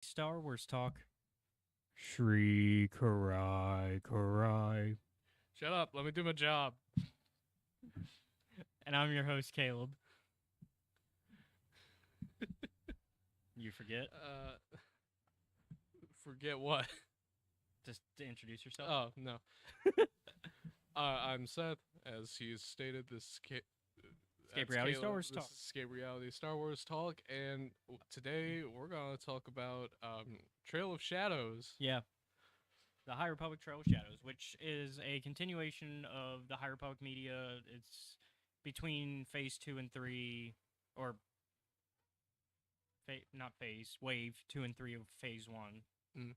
Star Wars talk. Shri Karai Karai. Shut up. Let me do my job. And I'm your host, Caleb. You forget? Forget what? Just to introduce yourself. Oh, no. I'm Seth. As he's stated, Escape Reality Star Wars This talk. is Escape Reality Star Wars Talk, and today we're going to talk about Trail of Shadows. Yeah. The High Republic Trail of Shadows, which is a continuation of the High Republic media. It's between Phase 2 and 3, or not Phase, Wave 2 and 3 of Phase 1. Mm.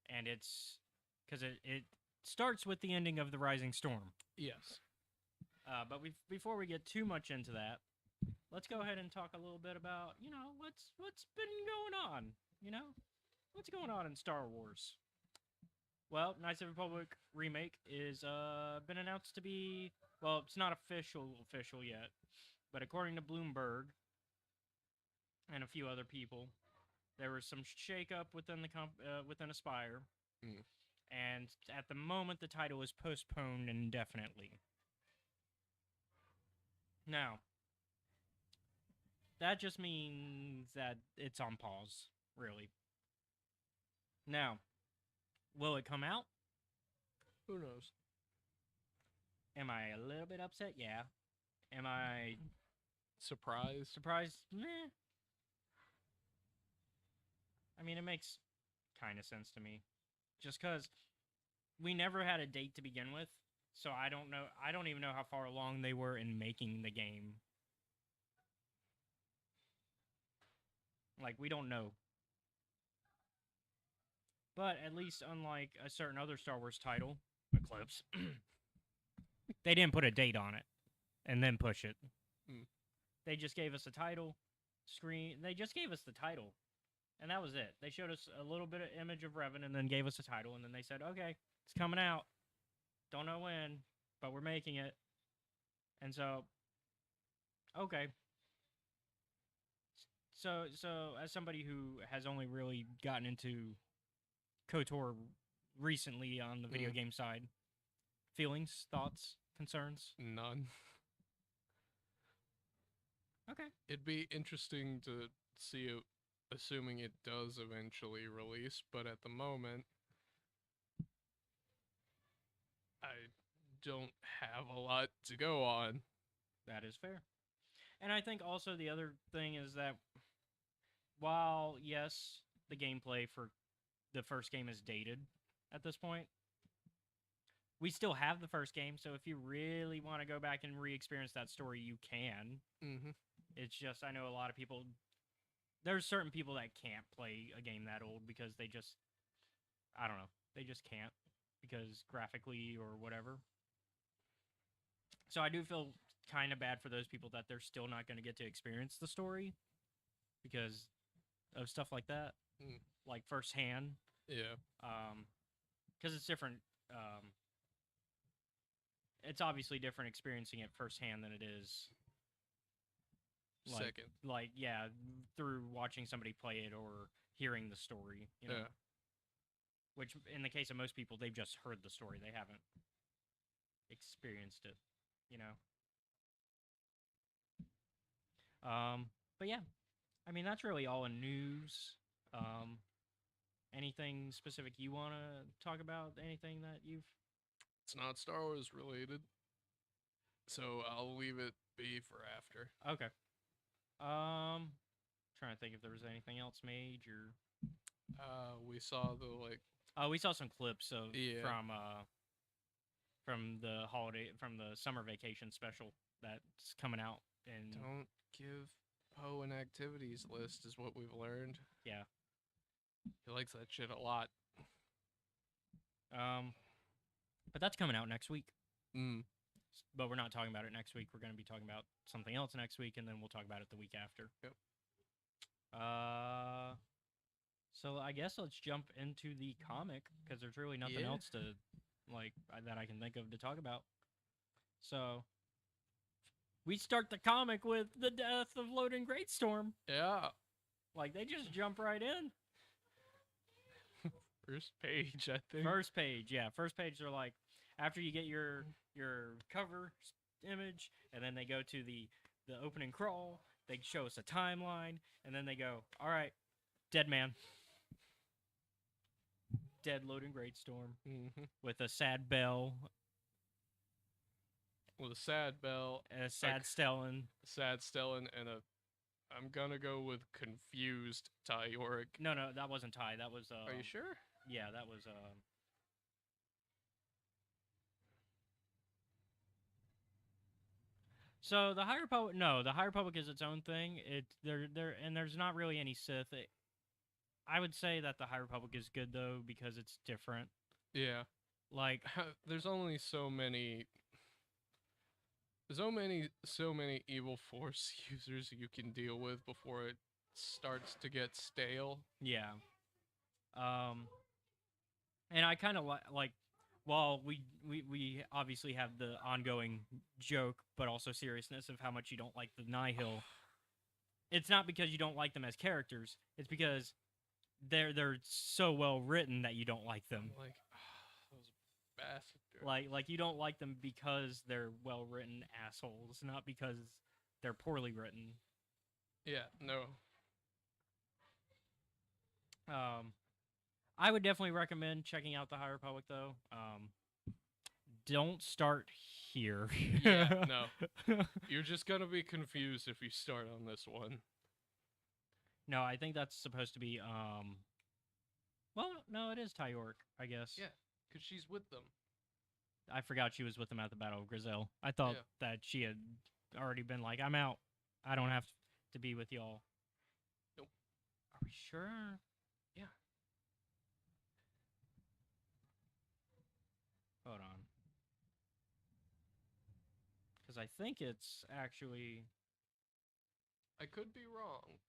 And it's because it starts with the ending of The Rising Storm. Yes. But before we get too much into that, let's go ahead and talk a little bit about, what's been going on, what's going on in Star Wars. Well, Knights of the Republic remake is been announced to be, well, it's not official yet, but according to Bloomberg and a few other people, there was some shakeup within within Aspire, and at the moment the title is postponed indefinitely. Now, that just means that it's on pause, really. Now, will it come out? Who knows? Am I a little bit upset? Yeah. Am I Surprised? Meh. I mean, it makes kind of sense to me. Just because we never had a date to begin with, so I don't know. I don't even know how far along they were in making the game. Like, we don't know. But at least, unlike a certain other Star Wars title, Eclipse, they didn't put a date on it and then push it. They just gave us a title, screen. They just gave us the title, and that was it. They showed us a little bit of image of Revan and then gave us a title, and then they said, okay, it's coming out. Don't know when, but we're making it. And so, okay. So as somebody who has only really gotten into KOTOR recently on the video game side, feelings, thoughts, concerns? None. Okay. It'd be interesting to see it, assuming it does eventually release, but at the moment, I don't have a lot to go on. That is fair. And I think also the other thing is that while, yes, the gameplay for the first game is dated at this point, we still have the first game, so if you really want to go back and re-experience that story, you can. Mm-hmm. It's just, I know a lot of people, there's certain people that can't play a game that old because they just, I don't know, they just can't because graphically or whatever. So I do feel kind of bad for those people that they're still not going to get to experience the story because of stuff like that, like firsthand. Yeah. Because it's different. It's obviously different experiencing it firsthand than it is second. Like, yeah, through watching somebody play it or hearing the story, you know. Yeah. Which, in the case of most people, they've just heard the story. They haven't experienced it, you know. But yeah, I mean, that's really all in news. Anything specific you want to talk about? Anything that you've... It's not Star Wars related, so I'll leave it be for after. Okay. Trying to think if there was anything else major. We saw the we saw some clips of Yeah. from the summer vacation special that's coming out. And don't give Poe an activities list, is what we've learned. Yeah. He likes that shit a lot. But that's coming out next week. Mm. But we're not talking about it next week. We're going to be talking about something else next week, and then we'll talk about it the week after. Yep. So I guess let's jump into the comic, because there's really nothing else to, that I can think of to talk about. So, we start the comic with the death of Loden Greatstorm. Yeah. Like, they just jump right in. first page, I think. First page, yeah. First page, they're like, after you get your cover image, and then they go to the opening crawl. They show us a timeline, and then they go, all right, dead man, dead loading great storm with a sad bell, with a sad bell, and a sad Stellan. Sad Stellan, and a. I'm gonna go with confused Ty Yorick. No, that wasn't Ty. That was. Are you sure? Yeah, that was. So the High Republic, no, the High Republic is its own thing. And there's not really any Sith. I would say that the High Republic is good though because it's different. Yeah, like there's only so many evil Force users you can deal with before it starts to get stale. Yeah. And I kind of like. While we obviously have the ongoing joke, but also seriousness of how much you don't like the Nihil, it's not because you don't like them as characters. It's because they're so well written that you don't like them. Like, those bastards. Like you don't like them because they're well written assholes, not because they're poorly written. Yeah, no. I would definitely recommend checking out the High Republic, though. Don't start here. Yeah, no. You're just gonna be confused if you start on this one. No, I think that's supposed to be, well, no, it is Ty York, I guess. Yeah, because she's with them. I forgot she was with them at the Battle of Griselle. I thought that she had already been like, I'm out. I don't have to be with y'all. Nope. Are we sure? Yeah. Hold on. Because I think it's actually... I could be wrong.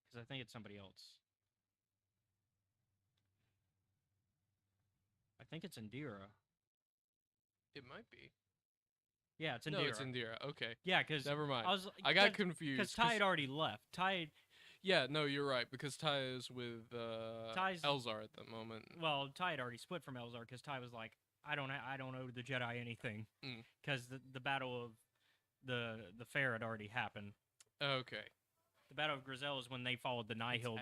Because I think it's somebody else. I think it's Indira. It might be. Yeah, it's Indira. No, it's Indira. Okay. Yeah, because... Never mind. I got confused. Because Ty had already left. Ty... Yeah, no, you're right, because Ty is with Elzar at the moment. Well, Ty had already split from Elzar, because Ty was like, I don't owe the Jedi anything. Because the Battle of the Fair had already happened. Okay. The Battle of Griselle is when they followed the Nihil.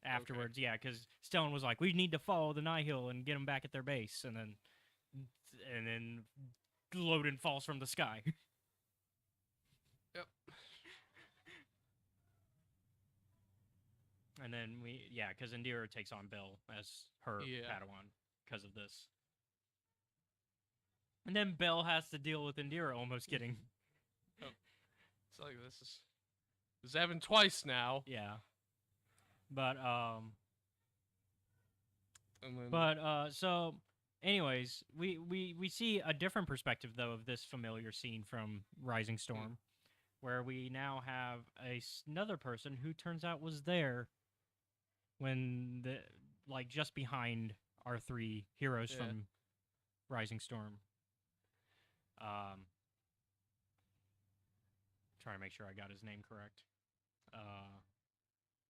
Afterwards, okay. Yeah, because Stellan was like, we need to follow the Nihil and get them back at their base, and then Loden falls from the sky. Yep. And then because Indira takes on Bell as her Padawan because of this. And then Bell has to deal with Indira almost getting... Oh. It's like this happened twice now. Yeah. But, And then... so, anyways, we see a different perspective, though, of this familiar scene from Rising Storm, where we now have another person who turns out was there when just behind our three heroes from Rising Storm. Trying to make sure I got his name correct. I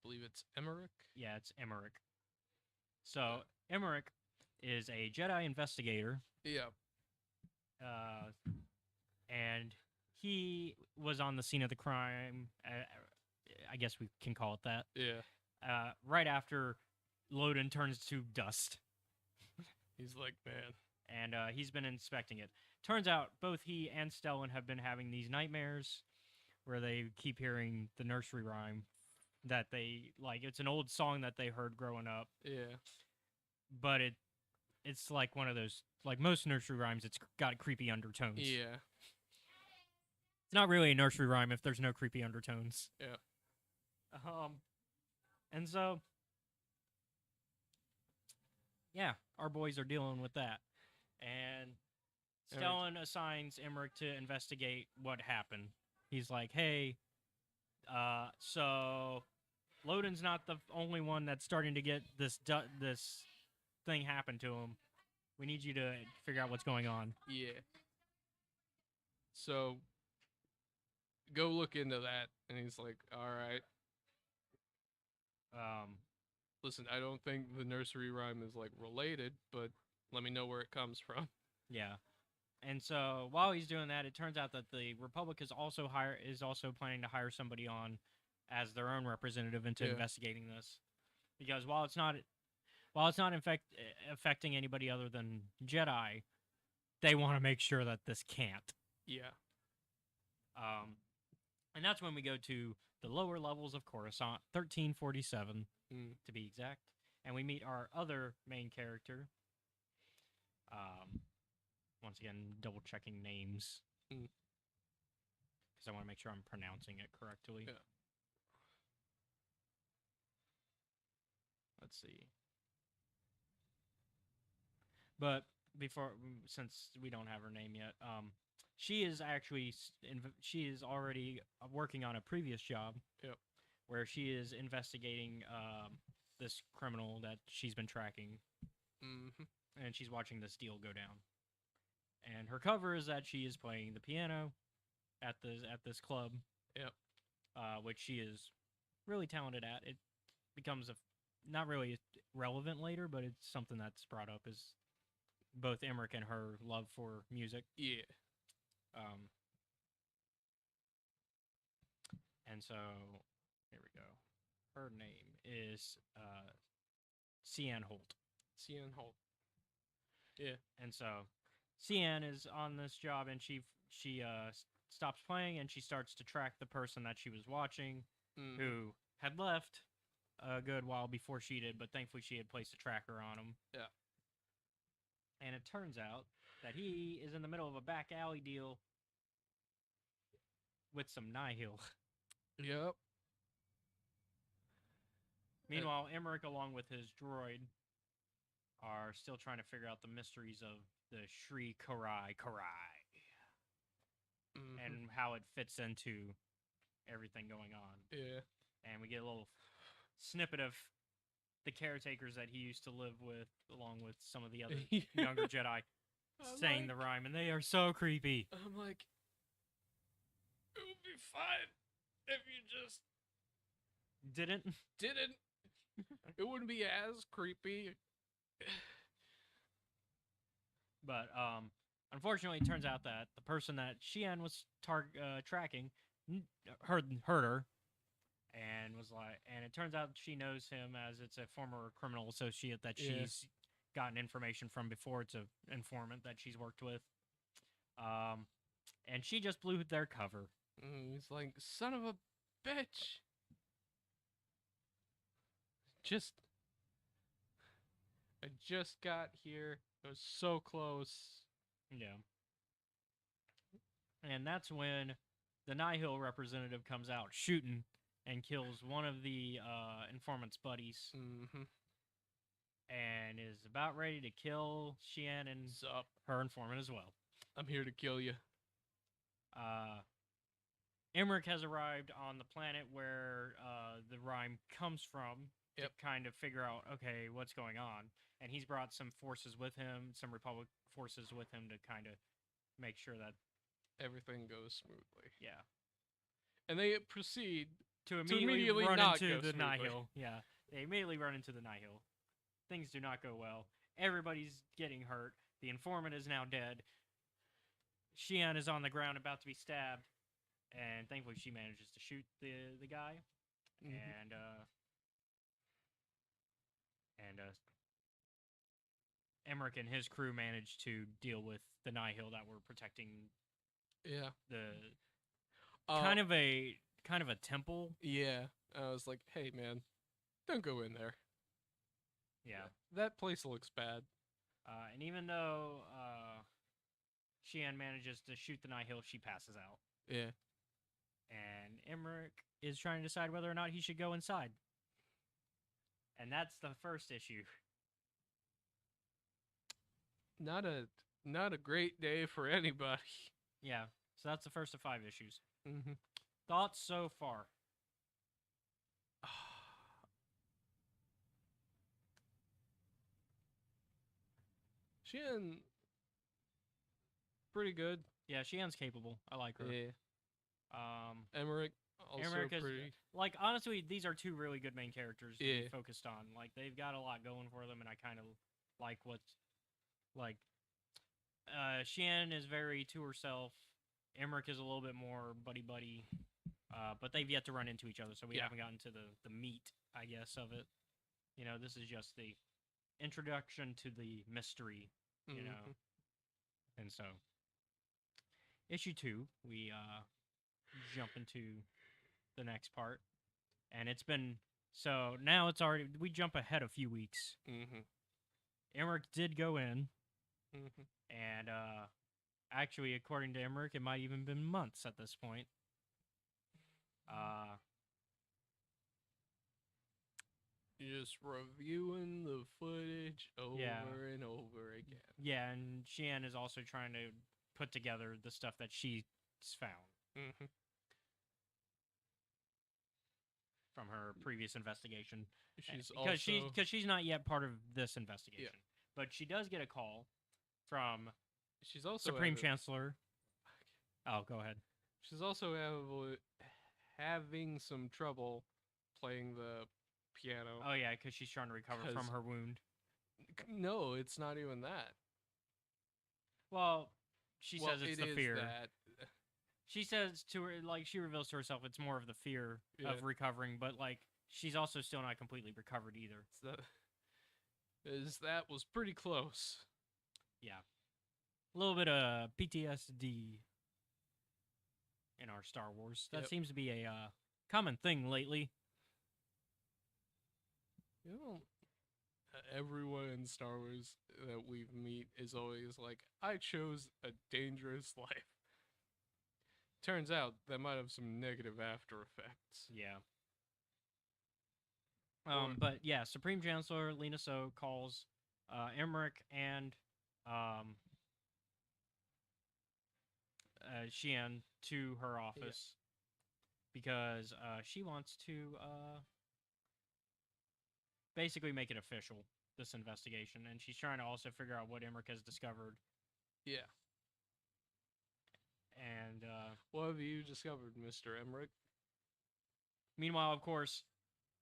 believe it's Emmerich. Yeah, it's Emmerich. So Emmerich is a Jedi investigator. Yeah. And he was on the scene of the crime. I guess we can call it that. Yeah. Right after Loden turns to dust. He's like, man. And he's been inspecting it. Turns out both he and Stellan have been having these nightmares where they keep hearing the nursery rhyme that they like. It's an old song that they heard growing up. Yeah. But it's like one of those, like most nursery rhymes, it's got creepy undertones. Yeah. It's not really a nursery rhyme if there's no creepy undertones. Yeah. And so, yeah, our boys are dealing with that. And Stellan assigns Emmerich to investigate what happened. He's like, hey, so Loden's not the only one that's starting to get this thing happen to him. We need you to figure out what's going on. Yeah. So, go look into that. And he's like, all right. Listen, I don't think the nursery rhyme is like related, but let me know where it comes from. Yeah. And so while he's doing that, it turns out that the Republic is also planning to hire somebody on as their own representative into Yeah. investigating this, because while it's not affecting anybody other than Jedi, they want to make sure that this can't. Yeah. And that's when we go to the lower levels of Coruscant, 1347 Mm. to be exact, and we meet our other main character. Once again, double checking names Mm. because I want to make sure I'm pronouncing it correctly. Yeah. Let's see. But since we don't have her name yet, she is actually she is already working on a previous job. Yep. Where she is investigating this criminal that she's been tracking, and she's watching this deal go down. And her cover is that she is playing the piano at this club. Yep. Which she is really talented at. It becomes not really relevant later, but it's something that's brought up as both Emmerich and her love for music. Yeah. And so here we go. Her name is Cian Holt. Cian Holt. Yeah. And so Cian is on this job, and she stops playing, and she starts to track the person that she was watching, who had left a good while before she did, but thankfully she had placed a tracker on him. Yeah. And it turns out that he is in the middle of a back alley deal with some Nihil. Yep. Meanwhile, Emmerich, along with his droid, are still trying to figure out the mysteries of the Shri Karai and how it fits into everything going on. Yeah. And we get a little snippet of the caretakers that he used to live with, along with some of the other younger Jedi, saying the rhyme, and they are so creepy. I'm like, it would be fine if you just didn't. It wouldn't be as creepy. But unfortunately, it turns out that the person that Xian was tracking heard her, and was like, and it turns out she knows him as it's a former criminal associate that she's gotten information from before. It's an informant that she's worked with. And she just blew their cover. He's like, son of a bitch. I just got here. It was so close. Yeah. And that's when the Nihil representative comes out shooting and kills one of the informant's buddies. And is about ready to kill Xian and her informant as well. I'm here to kill you. Emmerich has arrived on the planet where the rhyme comes from to kind of figure out, okay, what's going on. And he's brought some forces with him, some Republic forces with him to kind of make sure that everything goes smoothly. Yeah. And they proceed to immediately run not into go the smoothly. Nihil. Yeah. They immediately run into the Nihil. Things do not go well. Everybody's getting hurt. The informant is now dead. Xian is on the ground about to be stabbed. And thankfully she manages to shoot the guy. And Emmerich and his crew managed to deal with the Nihil that were protecting the kind of a temple. Yeah. I was like, hey man, don't go in there. Yeah. That place looks bad. And even though Xian manages to shoot the Nihil, she passes out. Yeah. And Emmerich is trying to decide whether or not he should go inside. And that's the first issue. Not a great day for anybody. Yeah. So that's the first of 5 issues. Thoughts so far? Xian, pretty good. Yeah, Xian's capable. I like her. Yeah. Emmerich, Also Emmerich is pretty. like honestly, these are two really good main characters to be Yeah. focused on. Like they've got a lot going for them, and I kind of like what's like. Shan is very to herself. Emmerich is a little bit more buddy buddy, but they've yet to run into each other, so we Yeah. haven't gotten to the meat, I guess, of it. You know, this is just the introduction to the mystery. You know, Mhm. and so issue 2, we jump into the next part, and it's been so now it's already we jump ahead a few weeks. Mhm. Emmerich did go in, Mhm. and actually, according to Emmerich, it might even been months at this point. Uh, Just reviewing the footage Yeah. over and over again. yeah, and Xian is also trying to put together the stuff that she's found Mhm. from her previous investigation. She's because she's not yet part of this investigation, but she does get a call from she's also Supreme Chancellor. Oh, go ahead. She's also having some trouble playing the piano. Oh yeah, because she's trying to recover from 'Cause- her wound. No, it's not even that. Well, she says it's it the is fear. that. She says to her, like, she reveals to herself it's more of the fear of recovering, but like she's also still not completely recovered either. That was pretty close. Yeah, a little bit of PTSD in our Star Wars. That Yep. seems to be a common thing lately. You know, everyone in Star Wars that we meet is always like, I chose a dangerous life. Turns out that might have some negative after effects. Yeah. Or- But yeah, Supreme Chancellor Lena So calls Emmerich and Xian to her office because she wants to basically make it official, this investigation, and she's trying to also figure out what Emmerich has discovered. Yeah. And What have you discovered, Mr. Emmerich? meanwhile, of course,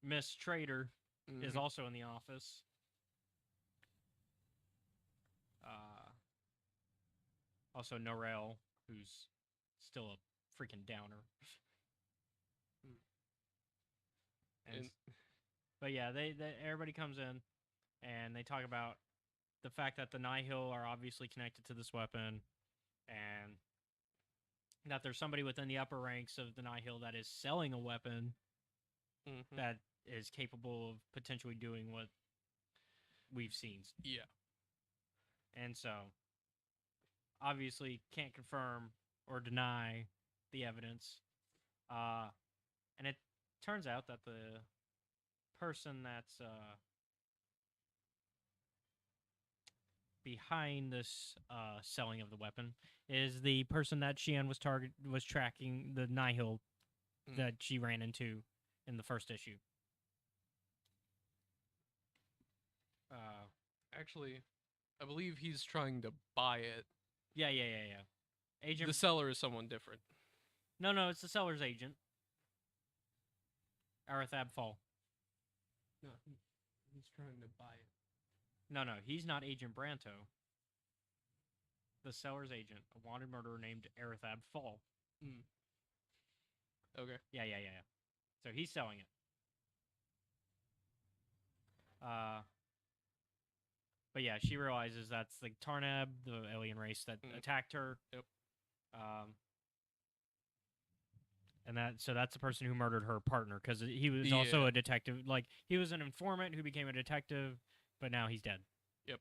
Miss Trader is Mhm. also in the office. Also, Norel, who's still a freaking downer. And But yeah, they everybody comes in, and they talk about the fact that the Nihil are obviously connected to this weapon, and that there's somebody within the upper ranks of the Nihil that is selling a weapon mhm. that is capable of potentially doing what we've seen. Yeah. And so, obviously, can't confirm or deny the evidence. And it turns out that the person that's behind this selling of the weapon is the person that Xian was tracking, the Nihil that she ran into in the first issue. Actually, I believe he's trying to buy it. Yeah. Agent. The seller is someone different. No, it's the seller's agent. Arathab Fall. No, he's trying to buy it. No, he's not Agent Branto. The seller's agent, a wanted murderer named Arathab Fall. Okay. Yeah. So he's selling it. But yeah, she realizes that's the Tarnab, the alien race that attacked her. Yep. And that's the person who murdered her partner, because he was also a detective. Like, he was an informant who became a detective, but now he's dead. Yep.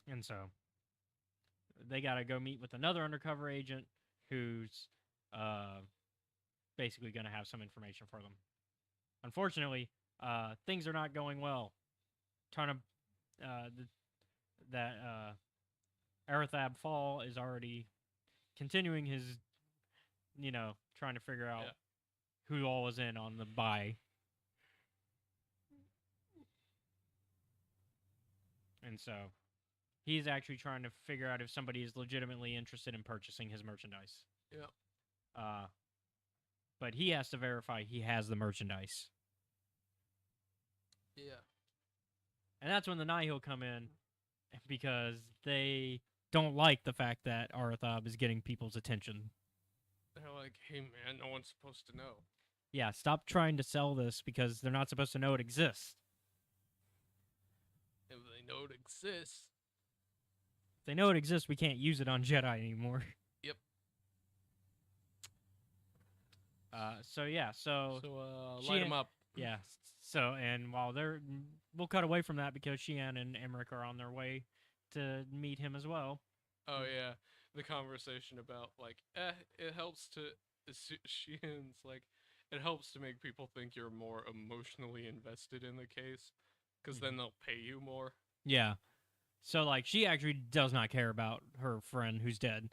And so they gotta go meet with another undercover agent who's basically gonna have some information for them. Unfortunately, things are not going well. Arathab Fall is already continuing his, trying to figure out who all was in on the buy. And so he's actually trying to figure out if somebody is legitimately interested in purchasing his merchandise. Yeah. but he has to verify he has the merchandise. Yeah. And that's when the Nihil come in, because they don't like the fact that Arthab is getting people's attention. They're like, hey man, no one's supposed to know. Yeah, stop trying to sell this because they're not supposed to know it exists. If they know it exists. If they know it exists, we can't use it on Jedi anymore. Yep. So yeah, so light them up. yeah. So, and while we'll cut away from that because Xi'an and Emmerich are on their way to meet him as well. Oh yeah, the conversation about like, it helps to Xi'an's like, it helps to make people think you're more emotionally invested in the case, because then they'll pay you more. Yeah. So like, she actually does not care about her friend who's dead,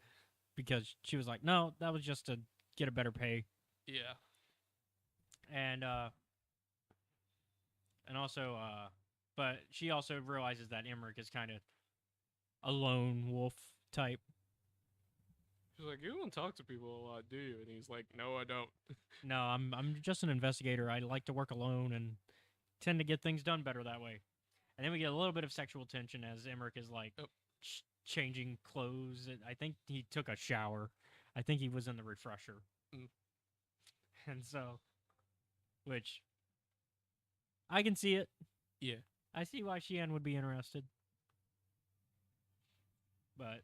because she was like, no, that was just to get a better pay. Yeah. And also, but she also realizes that Emmerich is kind of a lone wolf type. She's like, you don't talk to people a lot, do you? And he's like, no, I don't. No, I'm just an investigator. I like to work alone and tend to get things done better that way. And then we get a little bit of sexual tension as Emmerich is like changing clothes. I think he took a shower. I think he was in the refresher. And so, which I can see it. Yeah. I see why Xi'an would be interested. But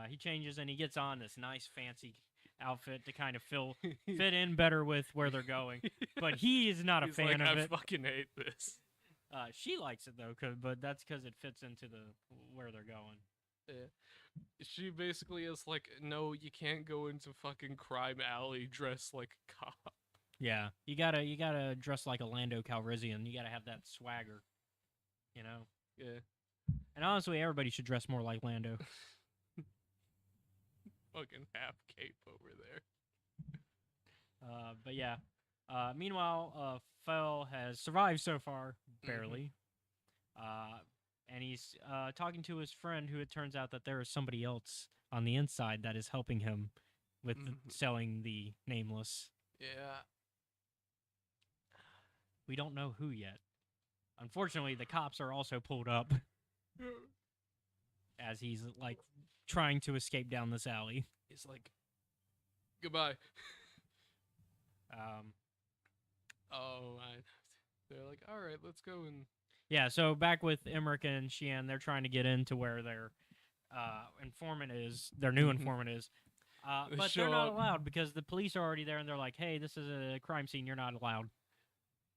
he changes and he gets on this nice fancy outfit to kind of fit in better with where they're going. But he is not a fan of it. I fucking hate this. She likes it though, but that's because it fits into where they're going. Yeah. She basically is like, no, you can't go into fucking crime alley dressed like a cop. Yeah, you gotta dress like a Lando Calrissian. You gotta have that swagger, you know. Yeah. And honestly, everybody should dress more like Lando. Fucking half cape over there. But yeah. Meanwhile, Fel has survived so far, barely. And he's talking to his friend, who it turns out that there is somebody else on the inside that is helping him with selling the Nameless. Yeah. We don't know who yet. Unfortunately, the cops are also pulled up as he's like trying to escape down this alley. He's like, goodbye. They're like, all right, let's go and. Yeah, so back with Emmerich and Xi'an, they're trying to get into where their informant is, their new informant is. But they're not allowed because the police are already there, and they're like, hey, this is a crime scene, you're not allowed.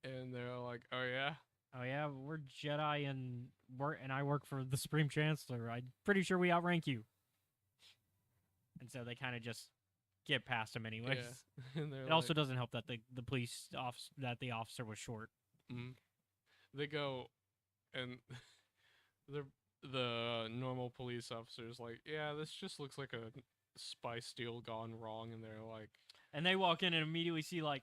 And they're like, oh yeah? Oh yeah, we're Jedi, and I work for the Supreme Chancellor. I'm pretty sure we outrank you. And so they kind of just get past him anyways. Yeah. And it also doesn't help that the officer was short. Mm-hmm. They go, and the normal police officer's like, yeah, this just looks like a spy steal gone wrong, and they're like... And they walk in and immediately see, like,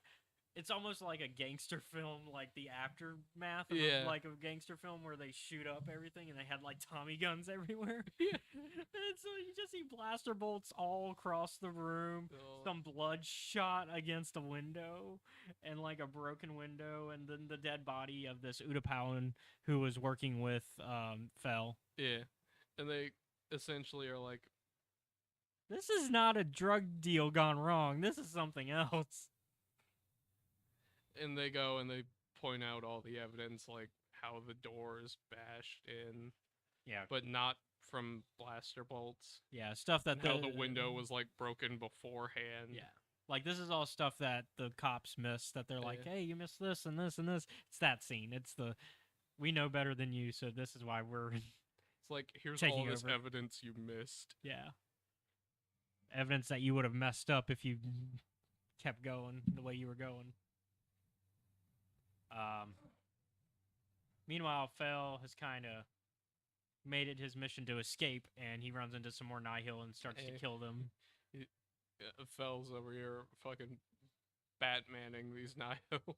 it's almost like a gangster film, like the aftermath of like a gangster film where they shoot up everything and they had like Tommy guns everywhere. Yeah. And so you just see blaster bolts all across the room, some blood shot against a window, and like a broken window, and then the dead body of this Utapauan who was working with Fel. Yeah. And they essentially are like, this is not a drug deal gone wrong. This is something else. And they go and they point out all the evidence, like how the door is bashed in. Yeah. But not from blaster bolts. Yeah, stuff that how the window was like broken beforehand. Yeah. Like this is all stuff that the cops miss, that they're like, hey, you missed this and this and this. It's that scene. It's we know better than you, so this is why we're It's like, here's all this evidence you missed. Yeah. Evidence that you would have messed up if you kept going the way you were going. Meanwhile, Fel has kind of made it his mission to escape, and he runs into some more Nihil and starts to kill them. Fel's over here fucking Batmaning these Nihil.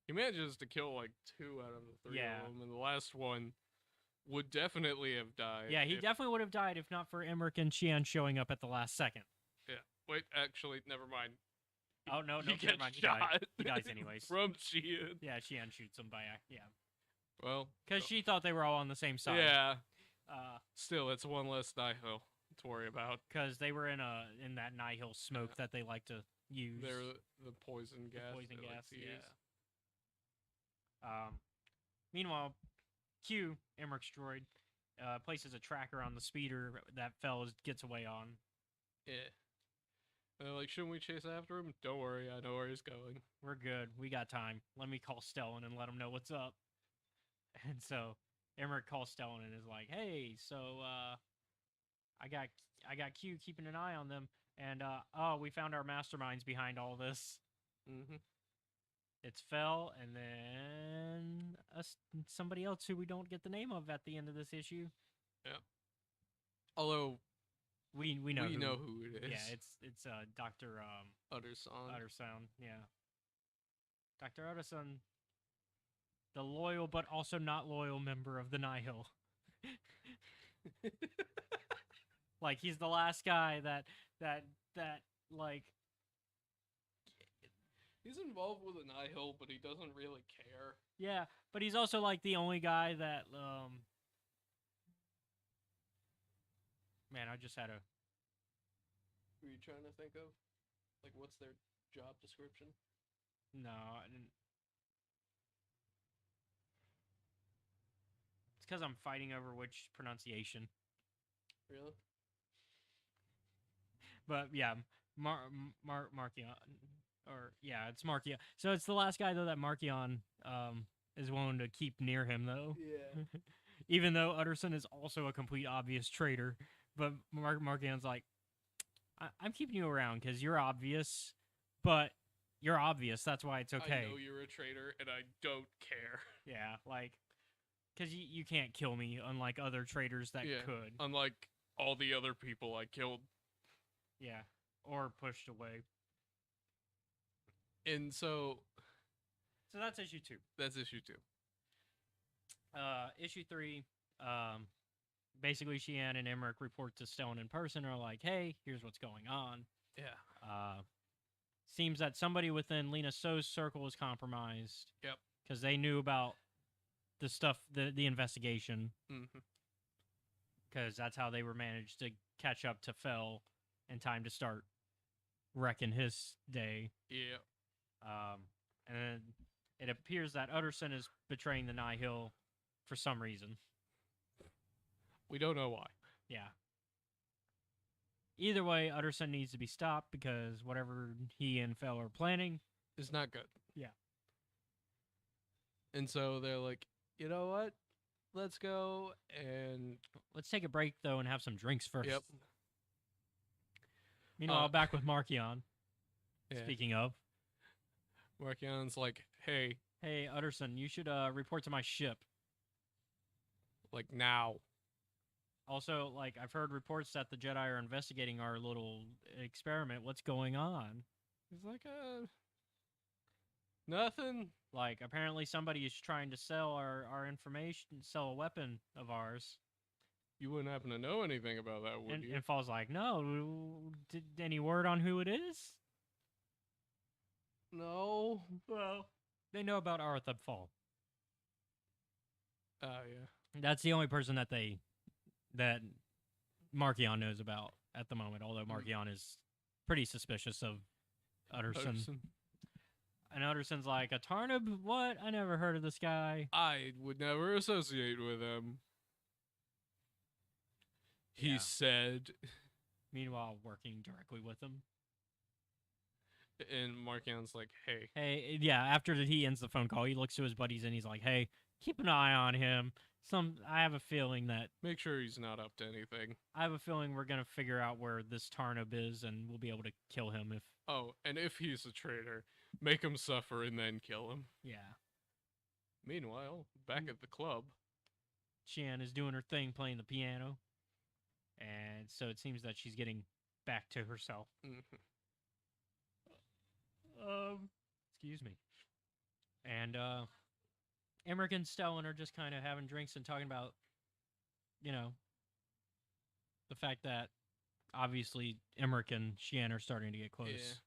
He manages to kill like 2 out of the 3 of them, and the last one would definitely have died. Yeah, he definitely would have died if not for Emmerich and Xi'an showing up at the last second. Yeah. Wait, actually, never mind. Oh no, he never gets mind. shot. He dies anyways. From Sheehan. Yeah, Xian shoots him by yeah, Well, because she thought they were all on the same side. yeah. Uh, Still, it's one less Nihil to worry about. because they were in that Nihil smoke that they like to use. They're the poison gas. Poison they like gas. to use. Yeah. Meanwhile, Q, Emmerich's droid, places a tracker on the speeder that Fell gets away on. Yeah. They're like, shouldn't we chase after him? Don't worry, I know where he's going. We're good. We got time. Let me call Stellan and let him know what's up. And so Emmerich calls Stellan and is like, "Hey, so I got Q keeping an eye on them, and we found our masterminds behind all this. Mm-hmm. It's Fell, and then somebody else who we don't get the name of at the end of this issue. Yeah. Although we know who it is. Yeah, it's Dr. Utterson. Uttersound, yeah. Dr. Utterson, the loyal but also not loyal member of the Nihil. Like, he's the last guy that like, he's involved with a Nihil, but he doesn't really care. yeah, but he's also like the only guy that man, I just had a Who are you trying to think of? Like, what's their job description? no, I didn't. It's because I'm fighting over which pronunciation. Really? But yeah, Markion, or yeah, it's Markion. So it's the last guy though that Markion is willing to keep near him though. Yeah. Even though Utterson is also a complete obvious traitor, but Markion's like, I'm keeping you around because you're obvious, but you're obvious. That's why it's okay. I know you're a traitor, and I don't care. Yeah, like, because you can't kill me, unlike other traitors that could. Unlike all the other people I killed. Yeah, or pushed away. And so that's issue 2. That's issue 2. Issue 3, basically Xian and Emmerich report to Stellan in person, are like, hey, here's what's going on. Yeah. Seems that somebody within Lena So's circle is compromised. Yep. Because they knew about the stuff, the investigation. Mm-hmm. Because that's how they were managed to catch up to Fell in time to start wrecking his day. Yeah. And then it appears that Utterson is betraying the Nihil for some reason. We don't know why. Yeah. Either way, Utterson needs to be stopped because whatever he and Fell are planning is not good. Yeah. And so they're like, you know what? Let's go and let's take a break though and have some drinks first. Yep. Meanwhile, back with Markion. Yeah. Speaking of, Markion's like, hey, Utterson, you should report to my ship. Like now. Also, like, I've heard reports that the Jedi are investigating our little experiment. What's going on? He's like, nothing. Like, apparently somebody is trying to sell our information, sell a weapon of ours. You wouldn't happen to know anything about that, would you? And Fall's like, no. Did any word on who it is? No. Well, they know about Arathub Fall. Oh, yeah. That's the only person that Markion knows about at the moment, although Markion is pretty suspicious of Utterson. And Utterson's like, a Tarnib? What? I never heard of this guy. I would never associate with him. He said. Meanwhile, working directly with him. And Markion's like, hey. Hey, yeah, after he ends the phone call, he looks to his buddies and he's like, hey, keep an eye on him. I have a feeling that... Make sure he's not up to anything. I have a feeling we're going to figure out where this Tarnib is and we'll be able to kill him if... Oh, and if he's a traitor, make him suffer and then kill him. Yeah. Meanwhile, back at the club... Xian is doing her thing, playing the piano. And so it seems that she's getting back to herself. Mm-hmm. Excuse me. And, Emmerich and Stellan are just kind of having drinks and talking about, you know, the fact that obviously Emmerich and Xian are starting to get close.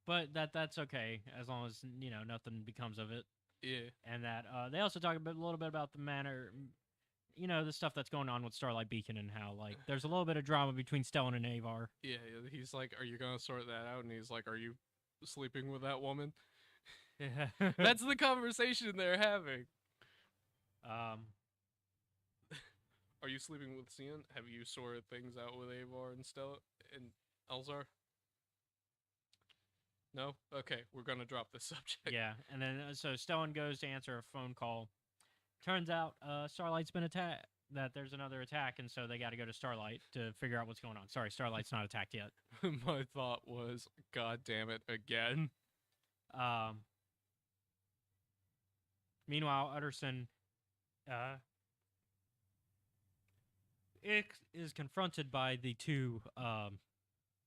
but that's okay as long as nothing becomes of it. Yeah. And that they also talk a little bit about the manner, the stuff that's going on with Starlight Beacon and how like there's a little bit of drama between Stellan and Avar. Yeah, he's like, "Are you gonna sort that out?" And he's like, "Are you sleeping with that woman?" Yeah. That's the conversation they're having. Are you sleeping with Cian? Have you sorted things out with Avar and Stella and Elzar? No? Okay, we're gonna drop this subject. Yeah, and then so Stellan goes to answer a phone call. Turns out Starlight's been attacked. That there's another attack, and so they got to go to Starlight to figure out what's going on. Sorry, Starlight's not attacked yet. My thought was, God damn it, again. Meanwhile, Utterson is confronted by the two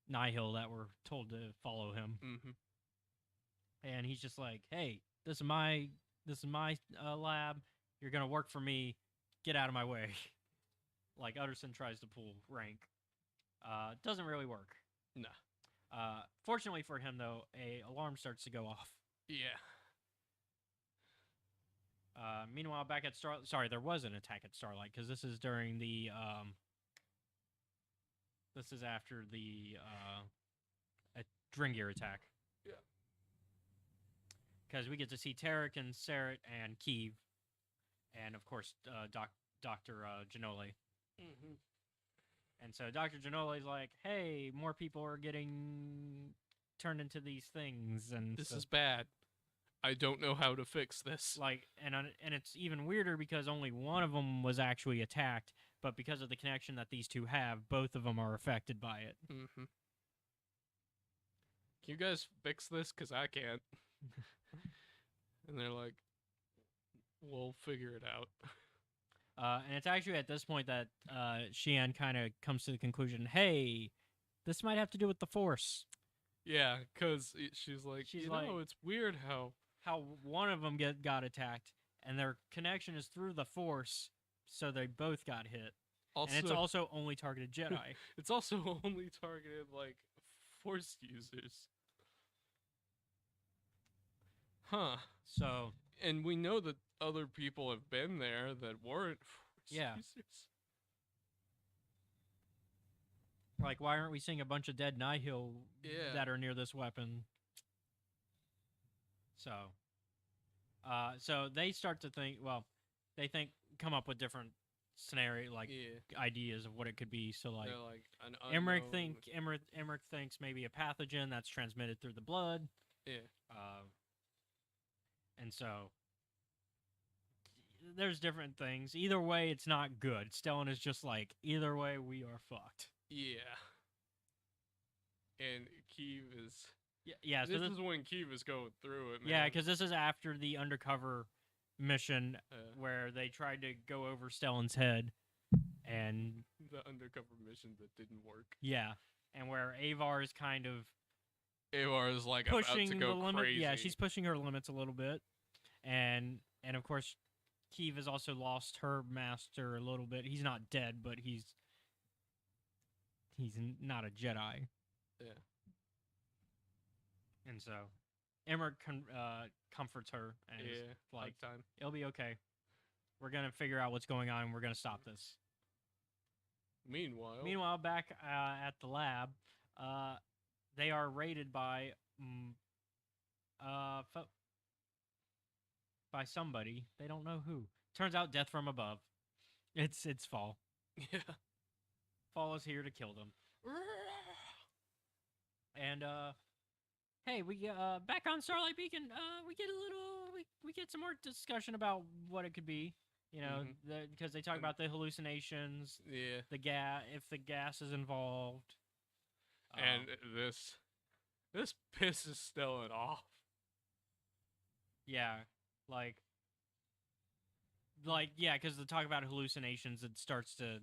Nihil that were told to follow him, and he's just like, "Hey, this is my lab. You're gonna work for me. Get out of my way." Like Utterson tries to pull rank, doesn't really work. No. Fortunately for him, though, a alarm starts to go off. Yeah. Meanwhile, back at Sorry, there was an attack at Starlight because this is during the this is after the Dringir attack. Yeah. Because we get to see Tarek and Sarah and Keeve, and of course Dr. Janole. And so Dr. Janole's like, "Hey, more people are getting turned into these things, and this so, is bad. I don't know how to fix this." Like, and it's even weirder because only one of them was actually attacked, but because of the connection that these two have, both of them are affected by it. Can you guys fix this? Because I can't. And they're like, "We'll figure it out." And it's actually at this point that Xian kind of comes to the conclusion, "Hey, this might have to do with the Force." Yeah, because she's like, it's weird how one of them got attacked, and their connection is through the Force, so they both got hit. Also, and it's also only targeted Jedi. It's also only targeted, like, Force users. Huh. So... And we know that other people have been there that weren't Force users. Like, why aren't we seeing a bunch of dead Nihil that are near this weapon? So... so they start to think, come up with different scenario, ideas of what it could be. So, like, Emmerich thinks maybe a pathogen that's transmitted through the blood. Yeah. And so, there's different things. Either way, it's not good. Stellan is just like, either way, we are fucked. Yeah. And Keeve is... Yeah, so this is when Keeve is going through it, man. Yeah, because this is after the undercover mission where they tried to go over Stellan's head, and... The undercover mission that didn't work. Yeah, and where Avar is kind of... Avar is, like, pushing about to go the limit. crazy. Yeah, she's pushing her limits a little bit. And of course, Keeve has also lost her master a little bit. He's not dead, but he's not a Jedi. Yeah. And so, Emmerich comforts her and is like, time. "It'll be okay. We're gonna figure out what's going on, and we're gonna stop this." Meanwhile, back at the lab, they are raided by somebody. They don't know who. Turns out, death from above. It's Fall. Yeah. Fall is here to kill them. And hey, we back on Starlight Beacon. We get we get some more discussion about what it could be. Because they talk about the hallucinations. Yeah. The if the gas is involved. And this pisses Stellan off. Yeah, because they talk about hallucinations, it starts to.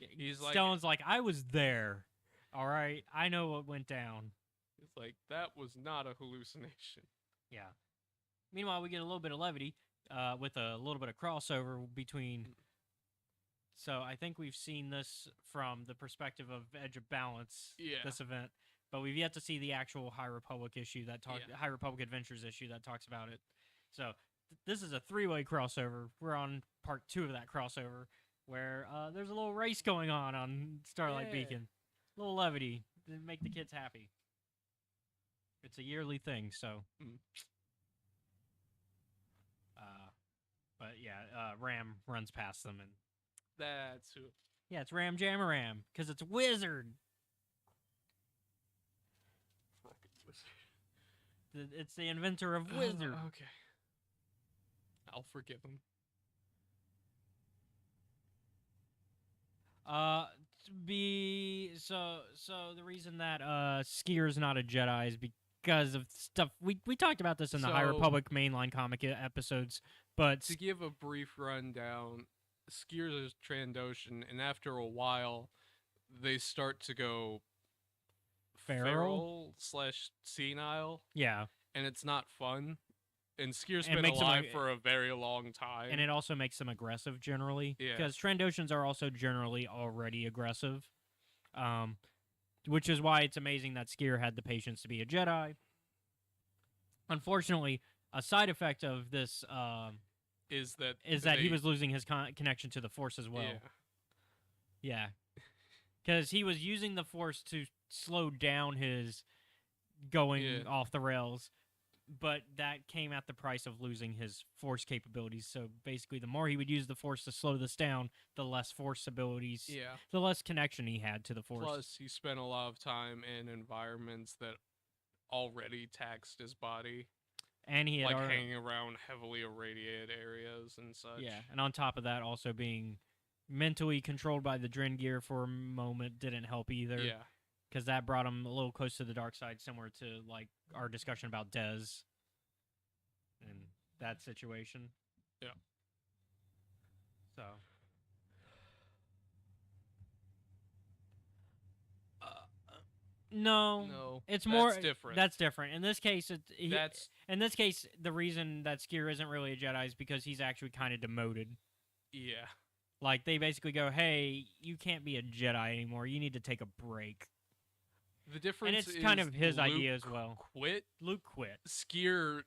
Stellan's like, "I was there. All right, I know what went down." It's like, that was not a hallucination. Yeah. Meanwhile, we get a little bit of levity, with a little bit of crossover between. So I think we've seen this from the perspective of Edge of Balance. Yeah. This event, but we've yet to see the actual High Republic issue High Republic Adventures issue that talks about it. So this is a 3-way crossover. We're on part 2 of that crossover, where there's a little race going on Starlight Beacon. A little levity to make the kids happy. It's a yearly thing, so. But yeah, Ram runs past them, and that's who. Yeah, it's Ram Jamaram, because it's a wizard. Fucking wizard. It's the inventor of wizard. Okay. I'll forgive him. So the reason that Skier's not a Jedi is because of stuff we talked about this in the High Republic mainline comic episodes, but to give a brief rundown, Skier's is Trandoshan, and after a while, they start to go feral / senile. Yeah, and it's not fun. And Skier's been alive for a very long time. And it also makes them aggressive generally. Yeah. Because Trandoshans are also generally already aggressive. Which is why it's amazing that Skier had the patience to be a Jedi. Unfortunately, a side effect of this is that he was losing his connection to the Force as well. Yeah. Because he was using the Force to slow down his going off the rails. But that came at the price of losing his Force capabilities. So basically, the more he would use the Force to slow this down, the less Force abilities, the less connection he had to the Force. Plus, he spent a lot of time in environments that already taxed his body. And he had hanging around heavily irradiated areas and such. Yeah, and on top of that, also being mentally controlled by the Dren gear for a moment didn't help either. Yeah. Because that brought him a little close to the dark side, similar to, like, our discussion about Dez and that situation. Yeah. So. No. It's more. That's different. That's different. In this case, in this case, the reason that Skier isn't really a Jedi is because he's actually kind of demoted. Yeah. Like, they basically go, hey, you can't be a Jedi anymore. You need to take a break. The difference is kind of his idea as well. Luke quit. Skier